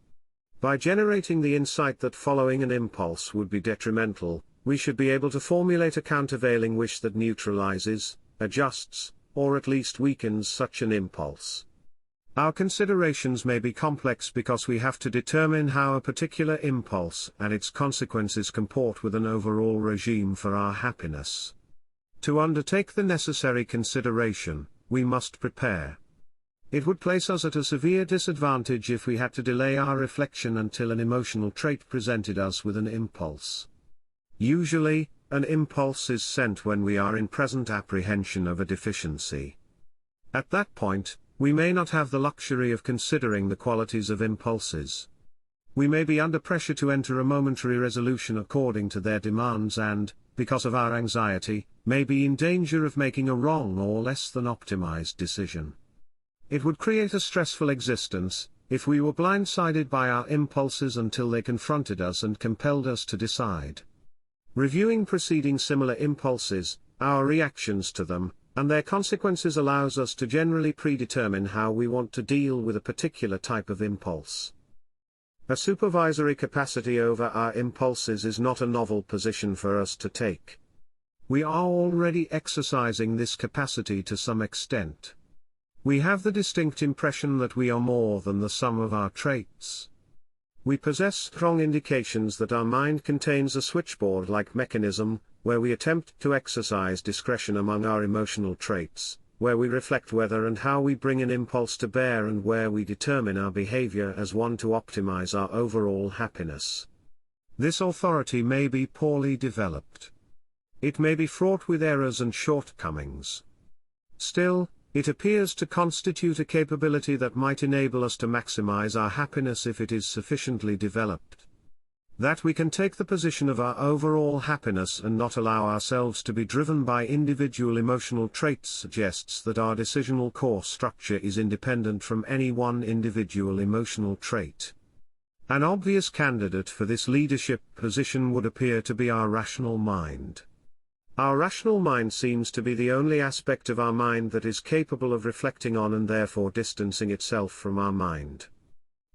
[SPEAKER 1] By generating the insight that following an impulse would be detrimental, we should be able to formulate a countervailing wish that neutralizes, adjusts, or at least weakens such an impulse. Our considerations may be complex because we have to determine how a particular impulse and its consequences comport with an overall regime for our happiness. To undertake the necessary consideration, we must prepare. It would place us at a severe disadvantage if we had to delay our reflection until an emotional trait presented us with an impulse. Usually, an impulse is sent when we are in present apprehension of a deficiency. At that point, we may not have the luxury of considering the qualities of impulses. We may be under pressure to enter a momentary resolution according to their demands and, because of our anxiety, may be in danger of making a wrong or less than optimized decision. It would create a stressful existence, if we were blindsided by our impulses until they confronted us and compelled us to decide. Reviewing preceding similar impulses, our reactions to them, and their consequences allows us to generally predetermine how we want to deal with a particular type of impulse. A supervisory capacity over our impulses is not a novel position for us to take. We are already exercising this capacity to some extent. We have the distinct impression that we are more than the sum of our traits. We possess strong indications that our mind contains a switchboard-like mechanism, where we attempt to exercise discretion among our emotional traits, where we reflect whether and how we bring an impulse to bear, and where we determine our behavior as one to optimize our overall happiness. This authority may be poorly developed. It may be fraught with errors and shortcomings. Still, it appears to constitute a capability that might enable us to maximize our happiness if it is sufficiently developed. That we can take the position of our overall happiness and not allow ourselves to be driven by individual emotional traits suggests that our decisional core structure is independent from any one individual emotional trait. An obvious candidate for this leadership position would appear to be our rational mind. Our rational mind seems to be the only aspect of our mind that is capable of reflecting on and therefore distancing itself from our mind.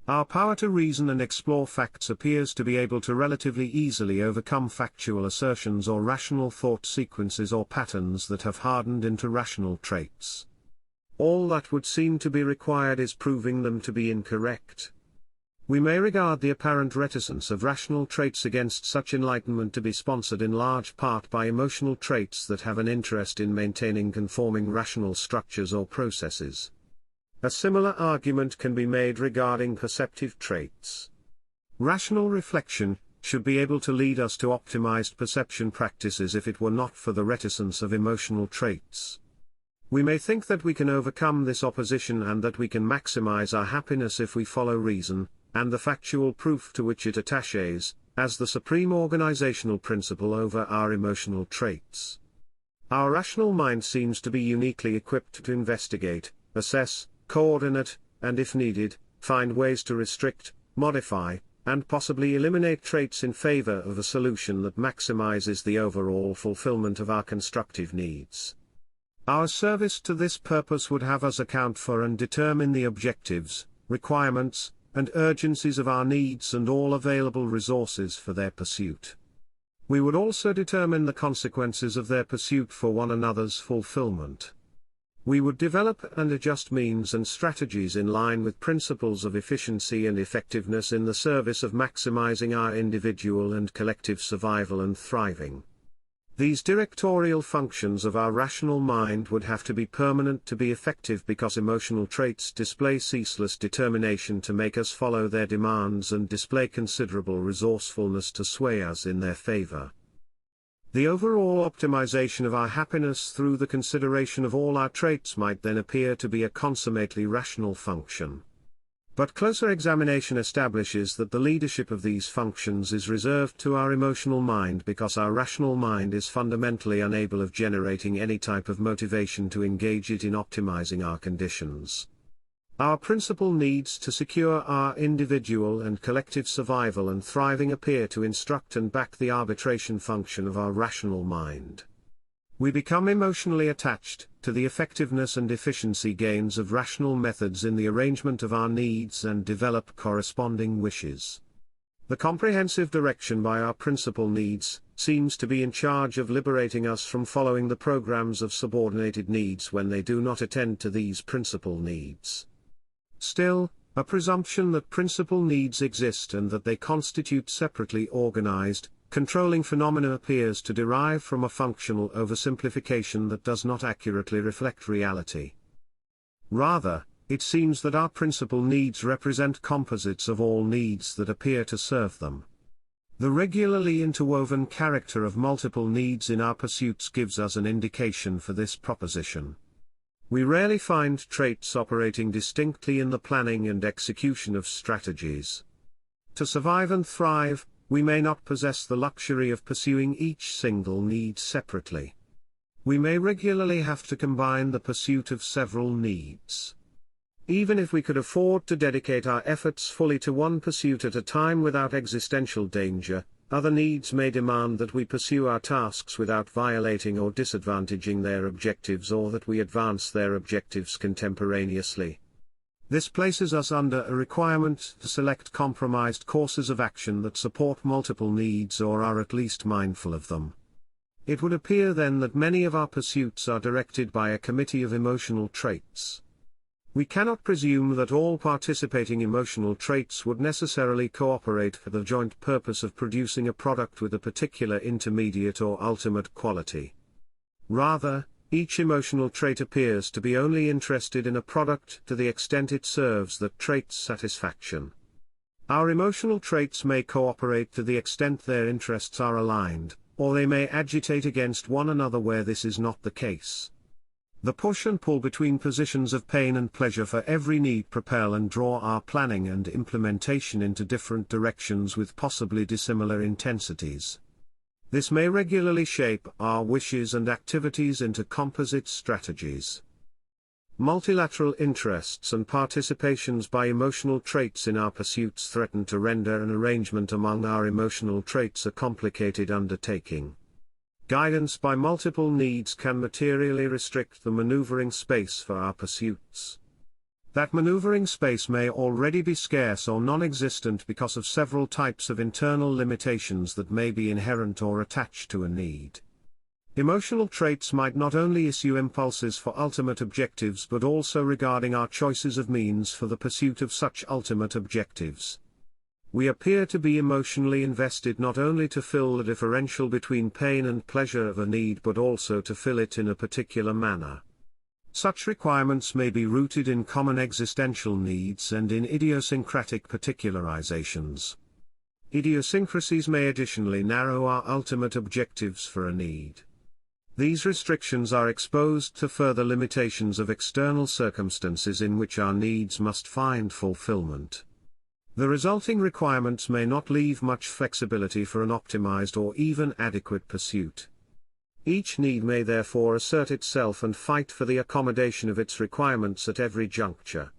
[SPEAKER 1] Our power to reason and explore facts appears to be able to relatively easily overcome factual assertions or rational thought sequences or patterns that have hardened into rational traits. All that would seem to be required is proving them to be incorrect. We may regard the apparent reticence of rational traits against such enlightenment to be sponsored in large part by emotional traits that have an interest in maintaining conforming rational structures or processes. A similar argument can be made regarding perceptive traits. Rational reflection should be able to lead us to optimized perception practices if it were not for the reticence of emotional traits. We may think that we can overcome this opposition and that we can maximize our happiness if we follow reason, and the factual proof to which it attaches, as the supreme organizational principle over our emotional traits. Our rational mind seems to be uniquely equipped to investigate, assess, coordinate, and if needed, find ways to restrict, modify, and possibly eliminate traits in favor of a solution that maximizes the overall fulfillment of our constructive needs. Our service to this purpose would have us account for and determine the objectives, requirements, and urgencies of our needs and all available resources for their pursuit. We would also determine the consequences of their pursuit for one another's fulfillment. We would develop and adjust means and strategies in line with principles of efficiency and effectiveness in the service of maximizing our individual and collective survival and thriving. These directorial functions of our rational mind would have to be permanent to be effective because emotional traits display ceaseless determination to make us follow their demands and display considerable resourcefulness to sway us in their favor. The overall optimization of our happiness through the consideration of all our traits might then appear to be a consummately rational function. But closer examination establishes that the leadership of these functions is reserved to our emotional mind because our rational mind is fundamentally unable of generating any type of motivation to engage it in optimizing our conditions. Our principal needs to secure our individual and collective survival and thriving appear to instruct and back the arbitration function of our rational mind. We become emotionally attached to the effectiveness and efficiency gains of rational methods in the arrangement of our needs and develop corresponding wishes. The comprehensive direction by our principal needs seems to be in charge of liberating us from following the programs of subordinated needs when they do not attend to these principal needs. Still, a presumption that principal needs exist and that they constitute separately organized, controlling phenomena appears to derive from a functional oversimplification that does not accurately reflect reality. Rather, it seems that our principal needs represent composites of all needs that appear to serve them. The regularly interwoven character of multiple needs in our pursuits gives us an indication for this proposition. We rarely find traits operating distinctly in the planning and execution of strategies. To survive and thrive, we may not possess the luxury of pursuing each single need separately. We may regularly have to combine the pursuit of several needs. Even if we could afford to dedicate our efforts fully to one pursuit at a time without existential danger, other needs may demand that we pursue our tasks without violating or disadvantaging their objectives or that we advance their objectives contemporaneously. This places us under a requirement to select compromised courses of action that support multiple needs or are at least mindful of them. It would appear then that many of our pursuits are directed by a committee of emotional traits. We cannot presume that all participating emotional traits would necessarily cooperate for the joint purpose of producing a product with a particular intermediate or ultimate quality. Rather, each emotional trait appears to be only interested in a product to the extent it serves that trait's satisfaction. Our emotional traits may cooperate to the extent their interests are aligned, or they may agitate against one another where this is not the case. The push and pull between positions of pain and pleasure for every need propel and draw our planning and implementation into different directions with possibly dissimilar intensities. This may regularly shape our wishes and activities into composite strategies. Multilateral interests and participations by emotional traits in our pursuits threaten to render an arrangement among our emotional traits a complicated undertaking. Guidance by multiple needs can materially restrict the maneuvering space for our pursuits. That maneuvering space may already be scarce or non-existent because of several types of internal limitations that may be inherent or attached to a need. Emotional traits might not only issue impulses for ultimate objectives but also regarding our choices of means for the pursuit of such ultimate objectives. We appear to be emotionally invested not only to fill the differential between pain and pleasure of a need but also to fill it in a particular manner. Such requirements may be rooted in common existential needs and in idiosyncratic particularizations. Idiosyncrasies may additionally narrow our ultimate objectives for a need. These restrictions are exposed to further limitations of external circumstances in which our needs must find fulfillment. The resulting requirements may not leave much flexibility for an optimized or even adequate pursuit. Each need may therefore assert itself and fight for the accommodation of its requirements at every juncture.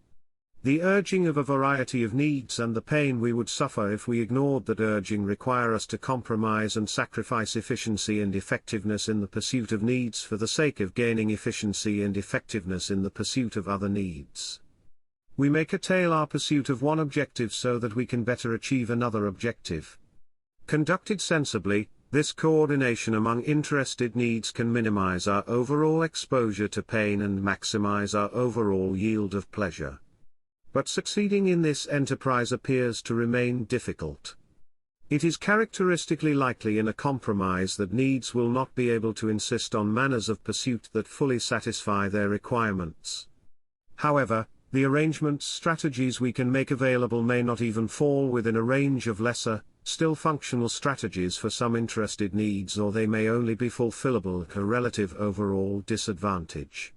[SPEAKER 1] The urging of a variety of needs and the pain we would suffer if we ignored that urging require us to compromise and sacrifice efficiency and effectiveness in the pursuit of needs for the sake of gaining efficiency and effectiveness in the pursuit of other needs. We may curtail our pursuit of one objective so that we can better achieve another objective. Conducted sensibly, this coordination among interested needs can minimize our overall exposure to pain and maximize our overall yield of pleasure. But succeeding in this enterprise appears to remain difficult. It is characteristically likely in a compromise that needs will not be able to insist on manners of pursuit that fully satisfy their requirements. However, the arrangements strategies we can make available may not even fall within a range of lesser, still functional strategies for some interested needs, or they may only be fulfillable at a relative overall disadvantage.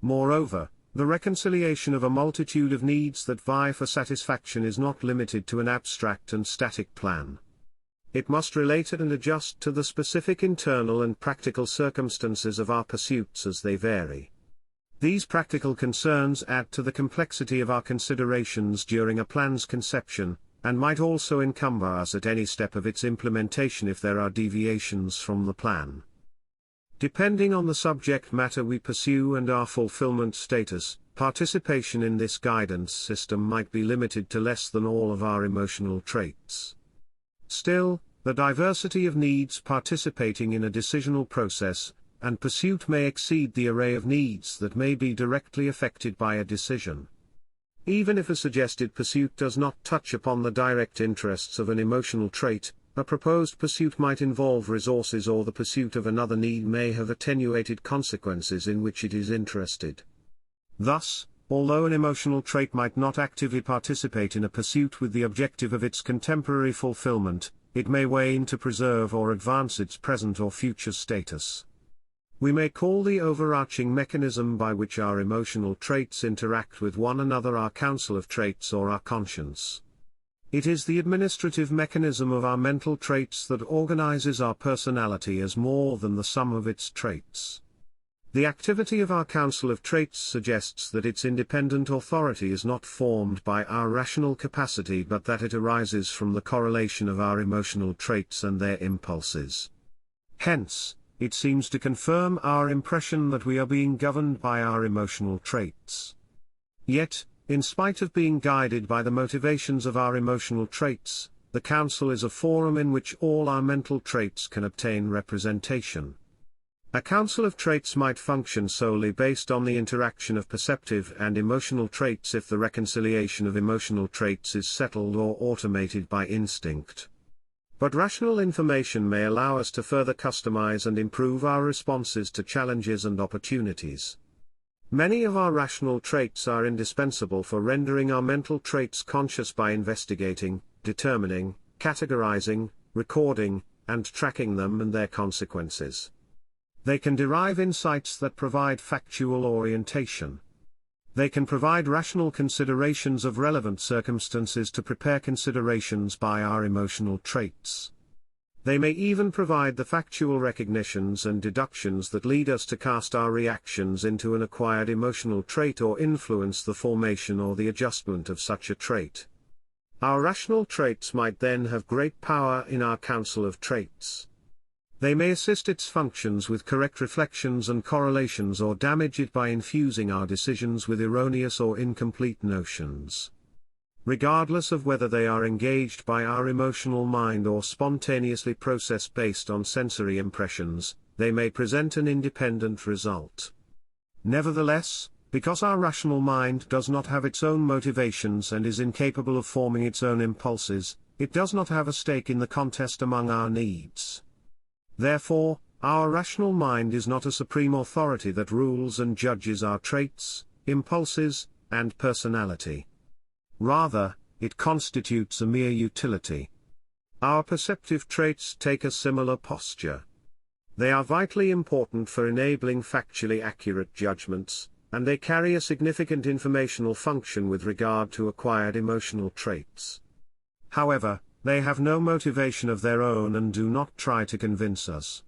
[SPEAKER 1] Moreover, the reconciliation of a multitude of needs that vie for satisfaction is not limited to an abstract and static plan. It must relate and adjust to the specific internal and practical circumstances of our pursuits as they vary. These practical concerns add to the complexity of our considerations during a plan's conception, and might also encumber us at any step of its implementation if there are deviations from the plan. Depending on the subject matter we pursue and our fulfillment status, participation in this guidance system might be limited to less than all of our emotional traits. Still, the diversity of needs participating in a decisional process and pursuit may exceed the array of needs that may be directly affected by a decision. Even if a suggested pursuit does not touch upon the direct interests of an emotional trait, a proposed pursuit might involve resources, or the pursuit of another need may have attenuated consequences in which it is interested. Thus, although an emotional trait might not actively participate in a pursuit with the objective of its contemporary fulfillment, it may wane to preserve or advance its present or future status. We may call the overarching mechanism by which our emotional traits interact with one another our council of traits or our conscience. It is the administrative mechanism of our mental traits that organizes our personality as more than the sum of its traits. The activity of our council of traits suggests that its independent authority is not formed by our rational capacity but that it arises from the correlation of our emotional traits and their impulses. Hence, it seems to confirm our impression that we are being governed by our emotional traits. Yet, in spite of being guided by the motivations of our emotional traits, the Council is a forum in which all our mental traits can obtain representation. A council of traits might function solely based on the interaction of perceptive and emotional traits if the reconciliation of emotional traits is settled or automated by instinct. But rational information may allow us to further customize and improve our responses to challenges and opportunities. Many of our rational traits are indispensable for rendering our mental traits conscious by investigating, determining, categorizing, recording, and tracking them and their consequences. They can derive insights that provide factual orientation. They can provide rational considerations of relevant circumstances to prepare considerations by our emotional traits. They may even provide the factual recognitions and deductions that lead us to cast our reactions into an acquired emotional trait or influence the formation or the adjustment of such a trait. Our rational traits might then have great power in our council of traits. They may assist its functions with correct reflections and correlations or damage it by infusing our decisions with erroneous or incomplete notions. Regardless of whether they are engaged by our emotional mind or spontaneously processed based on sensory impressions, they may present an independent result. Nevertheless, because our rational mind does not have its own motivations and is incapable of forming its own impulses, it does not have a stake in the contest among our needs. Therefore, our rational mind is not a supreme authority that rules and judges our traits, impulses, and personality. Rather, it constitutes a mere utility. Our perceptive traits take a similar posture. They are vitally important for enabling factually accurate judgments, and they carry a significant informational function with regard to acquired emotional traits. However, they have no motivation of their own and do not try to convince us.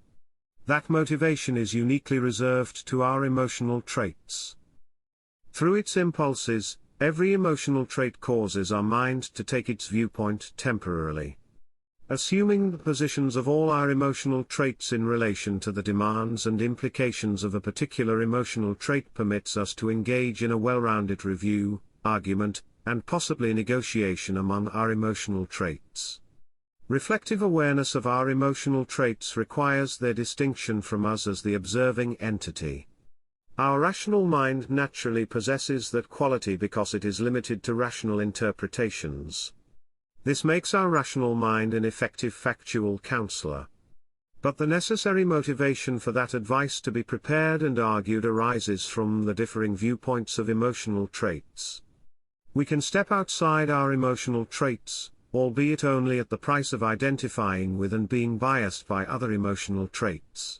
[SPEAKER 1] That motivation is uniquely reserved to our emotional traits. Through its impulses, every emotional trait causes our mind to take its viewpoint temporarily. Assuming the positions of all our emotional traits in relation to the demands and implications of a particular emotional trait permits us to engage in a well-rounded review, argument, and possibly negotiation among our emotional traits. Reflective awareness of our emotional traits requires their distinction from us as the observing entity. Our rational mind naturally possesses that quality because it is limited to rational interpretations. This makes our rational mind an effective factual counselor. But the necessary motivation for that advice to be prepared and argued arises from the differing viewpoints of emotional traits. We can step outside our emotional traits, albeit only at the price of identifying with and being biased by other emotional traits.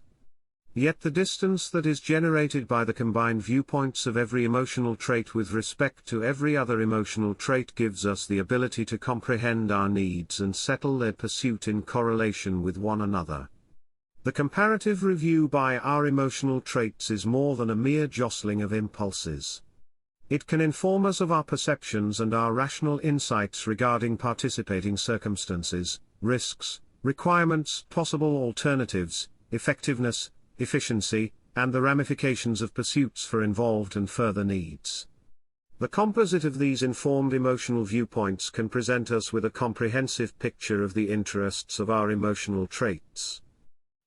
[SPEAKER 1] Yet the distance that is generated by the combined viewpoints of every emotional trait with respect to every other emotional trait gives us the ability to comprehend our needs and settle their pursuit in correlation with one another. The comparative review by our emotional traits is more than a mere jostling of impulses. It can inform us of our perceptions and our rational insights regarding participating circumstances, risks, requirements, possible alternatives, effectiveness, efficiency, and the ramifications of pursuits for involved and further needs. The composite of these informed emotional viewpoints can present us with a comprehensive picture of the interests of our emotional traits.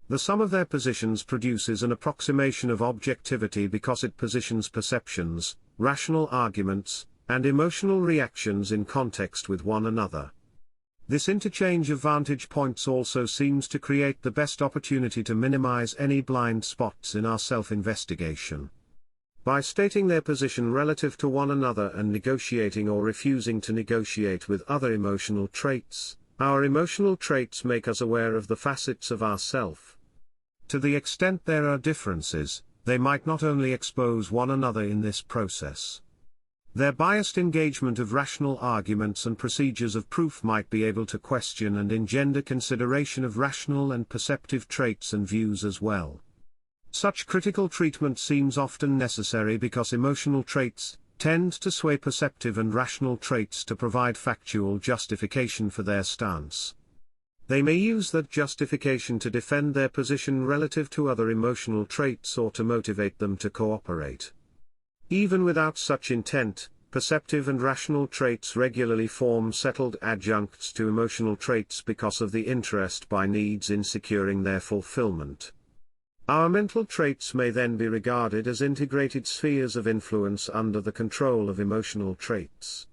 [SPEAKER 1] The sum of their positions produces an approximation of objectivity because it positions perceptions, rational arguments, and emotional reactions in context with one another. This interchange of vantage points also seems to create the best opportunity to minimize any blind spots in our self-investigation. By stating their position relative to one another and negotiating or refusing to negotiate with other emotional traits, our emotional traits make us aware of the facets of ourself. To the extent there are differences, they might not only expose one another in this process. Their biased engagement of rational arguments and procedures of proof might be able to question and engender consideration of rational and perceptive traits and views as well. Such critical treatment seems often necessary because emotional traits tend to sway perceptive and rational traits to provide factual justification for their stance. They may use that justification to defend their position relative to other emotional traits or to motivate them to cooperate. Even without such intent, perceptive and rational traits regularly form settled adjuncts to emotional traits because of the interest by needs in securing their fulfillment. Our mental traits may then be regarded as integrated spheres of influence under the control of emotional traits.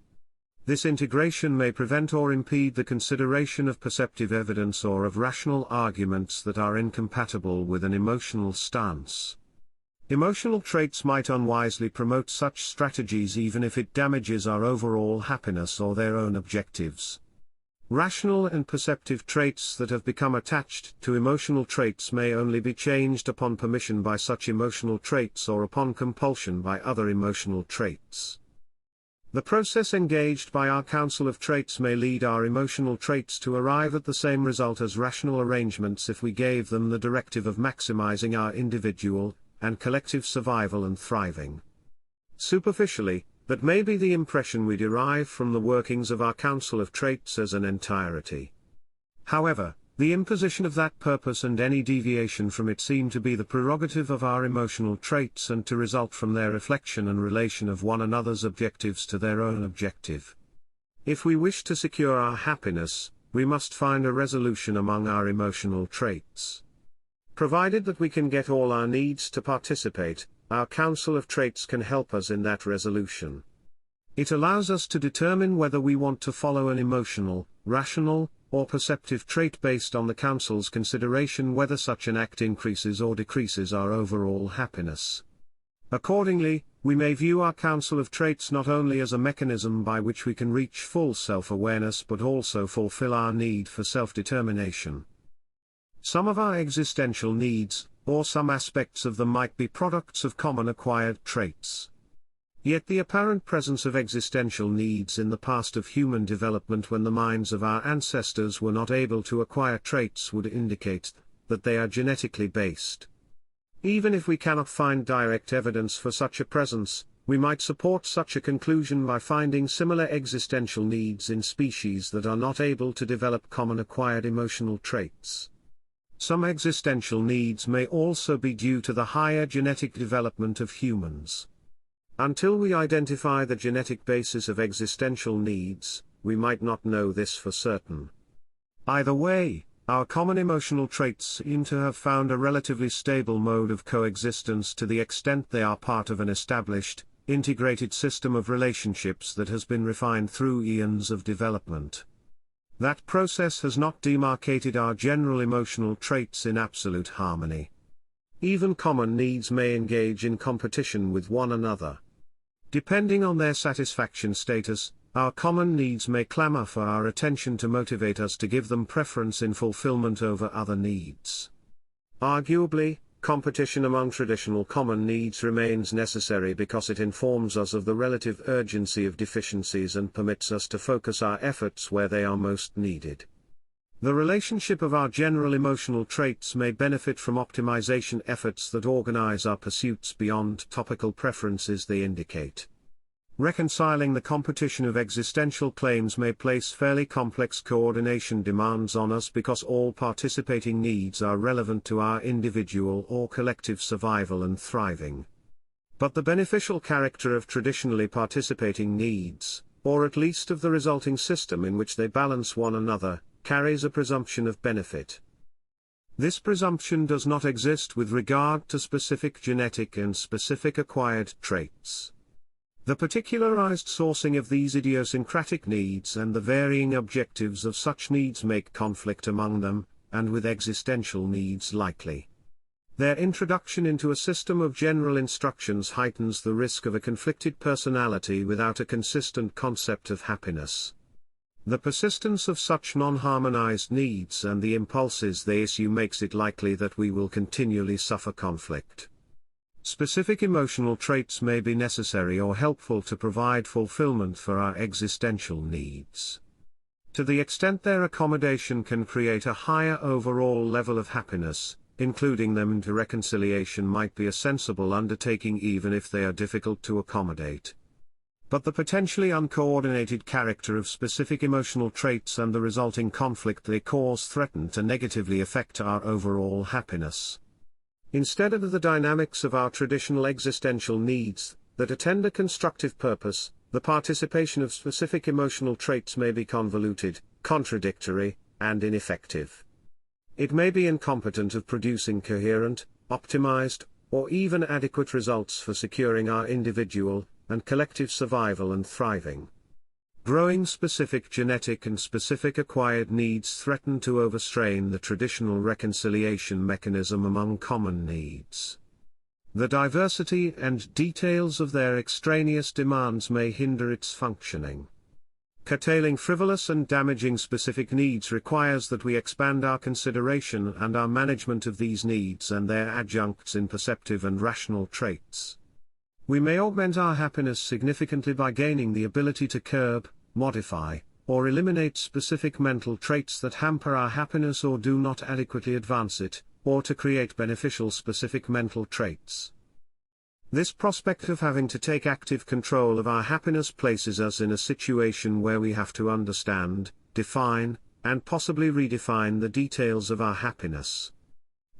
[SPEAKER 1] This integration may prevent or impede the consideration of perceptive evidence or of rational arguments that are incompatible with an emotional stance. Emotional traits might unwisely promote such strategies even if it damages our overall happiness or their own objectives. Rational and perceptive traits that have become attached to emotional traits may only be changed upon permission by such emotional traits or upon compulsion by other emotional traits. The process engaged by our council of traits may lead our emotional traits to arrive at the same result as rational arrangements if we gave them the directive of maximizing our individual and collective survival and thriving. Superficially, that may be the impression we derive from the workings of our council of traits as an entirety. However, The imposition of that purpose and any deviation from it seem to be the prerogative of our emotional traits and to result from their reflection and relation of one another's objectives to their own objective. If we wish to secure our happiness, we must find a resolution among our emotional traits. Provided that we can get all our needs to participate, our council of traits can help us in that resolution. It allows us to determine whether we want to follow an emotional, rational, or perceptive trait based on the council's consideration whether such an act increases or decreases our overall happiness. Accordingly, we may view our council of traits not only as a mechanism by which we can reach full self-awareness but also fulfill our need for self-determination. Some of our existential needs, or some aspects of them, might be products of common acquired traits. Yet the apparent presence of existential needs in the past of human development when the minds of our ancestors were not able to acquire traits would indicate that they are genetically based. Even if we cannot find direct evidence for such a presence, we might support such a conclusion by finding similar existential needs in species that are not able to develop common acquired emotional traits. Some existential needs may also be due to the higher genetic development of humans. Until we identify the genetic basis of existential needs, we might not know this for certain. Either way, our common emotional traits seem to have found a relatively stable mode of coexistence to the extent they are part of an established, integrated system of relationships that has been refined through eons of development. That process has not demarcated our general emotional traits in absolute harmony. Even common needs may engage in competition with one another. Depending on their satisfaction status, our common needs may clamor for our attention to motivate us to give them preference in fulfillment over other needs. Arguably, competition among traditional common needs remains necessary because it informs us of the relative urgency of deficiencies and permits us to focus our efforts where they are most needed. The relationship of our general emotional traits may benefit from optimization efforts that organize our pursuits beyond topical preferences they indicate. Reconciling the competition of existential claims may place fairly complex coordination demands on us because all participating needs are relevant to our individual or collective survival and thriving. But the beneficial character of traditionally participating needs, or at least of the resulting system in which they balance one another, carries a presumption of benefit. This presumption does not exist with regard to specific genetic and specific acquired traits. The particularized sourcing of these idiosyncratic needs and the varying objectives of such needs make conflict among them, and with existential needs likely. Their introduction into a system of general instructions heightens the risk of a conflicted personality without a consistent concept of happiness. The persistence of such non-harmonized needs and the impulses they issue makes it likely that we will continually suffer conflict. Specific emotional traits may be necessary or helpful to provide fulfillment for our existential needs. To the extent their accommodation can create a higher overall level of happiness, including them into reconciliation might be a sensible undertaking even if they are difficult to accommodate. But the potentially uncoordinated character of specific emotional traits and the resulting conflict they cause threaten to negatively affect our overall happiness. Instead of the dynamics of our traditional existential needs, that attend a constructive purpose, the participation of specific emotional traits may be convoluted, contradictory, and ineffective. It may be incompetent of producing coherent, optimized, or even adequate results for securing our individual and collective survival and thriving. Growing specific genetic and specific acquired needs threaten to overstrain the traditional reconciliation mechanism among common needs. The diversity and details of their extraneous demands may hinder its functioning. Curtailing frivolous and damaging specific needs requires that we expand our consideration and our management of these needs and their adjuncts in perceptive and rational traits. We may augment our happiness significantly by gaining the ability to curb, modify, or eliminate specific mental traits that hamper our happiness or do not adequately advance it, or to create beneficial specific mental traits. This prospect of having to take active control of our happiness places us in a situation where we have to understand, define, and possibly redefine the details of our happiness.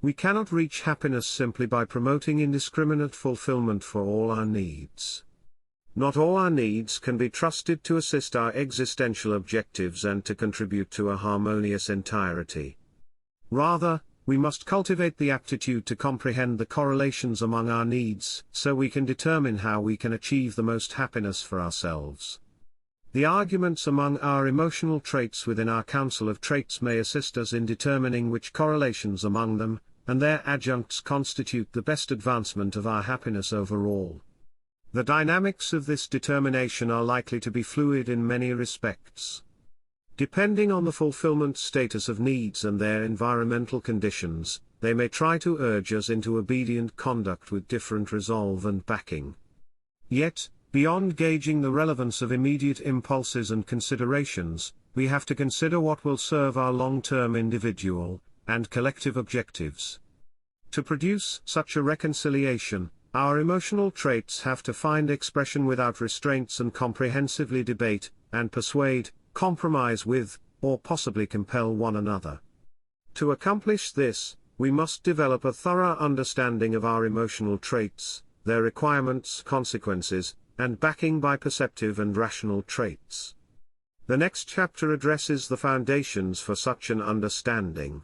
[SPEAKER 1] We cannot reach happiness simply by promoting indiscriminate fulfillment for all our needs. Not all our needs can be trusted to assist our existential objectives and to contribute to a harmonious entirety. Rather, we must cultivate the aptitude to comprehend the correlations among our needs, so we can determine how we can achieve the most happiness for ourselves. The arguments among our emotional traits within our Council of Traits may assist us in determining which correlations among them, and their adjuncts constitute the best advancement of our happiness overall. The dynamics of this determination are likely to be fluid in many respects. Depending on the fulfillment status of needs and their environmental conditions, they may try to urge us into obedient conduct with different resolve and backing. Yet, beyond gauging the relevance of immediate impulses and considerations, we have to consider what will serve our long-term individual and collective objectives. To produce such a reconciliation, our emotional traits have to find expression without restraints and comprehensively debate, and persuade, compromise with, or possibly compel one another. To accomplish this, we must develop a thorough understanding of our emotional traits, their requirements, consequences, and backing by perceptive and rational traits. The next chapter addresses the foundations for such an understanding.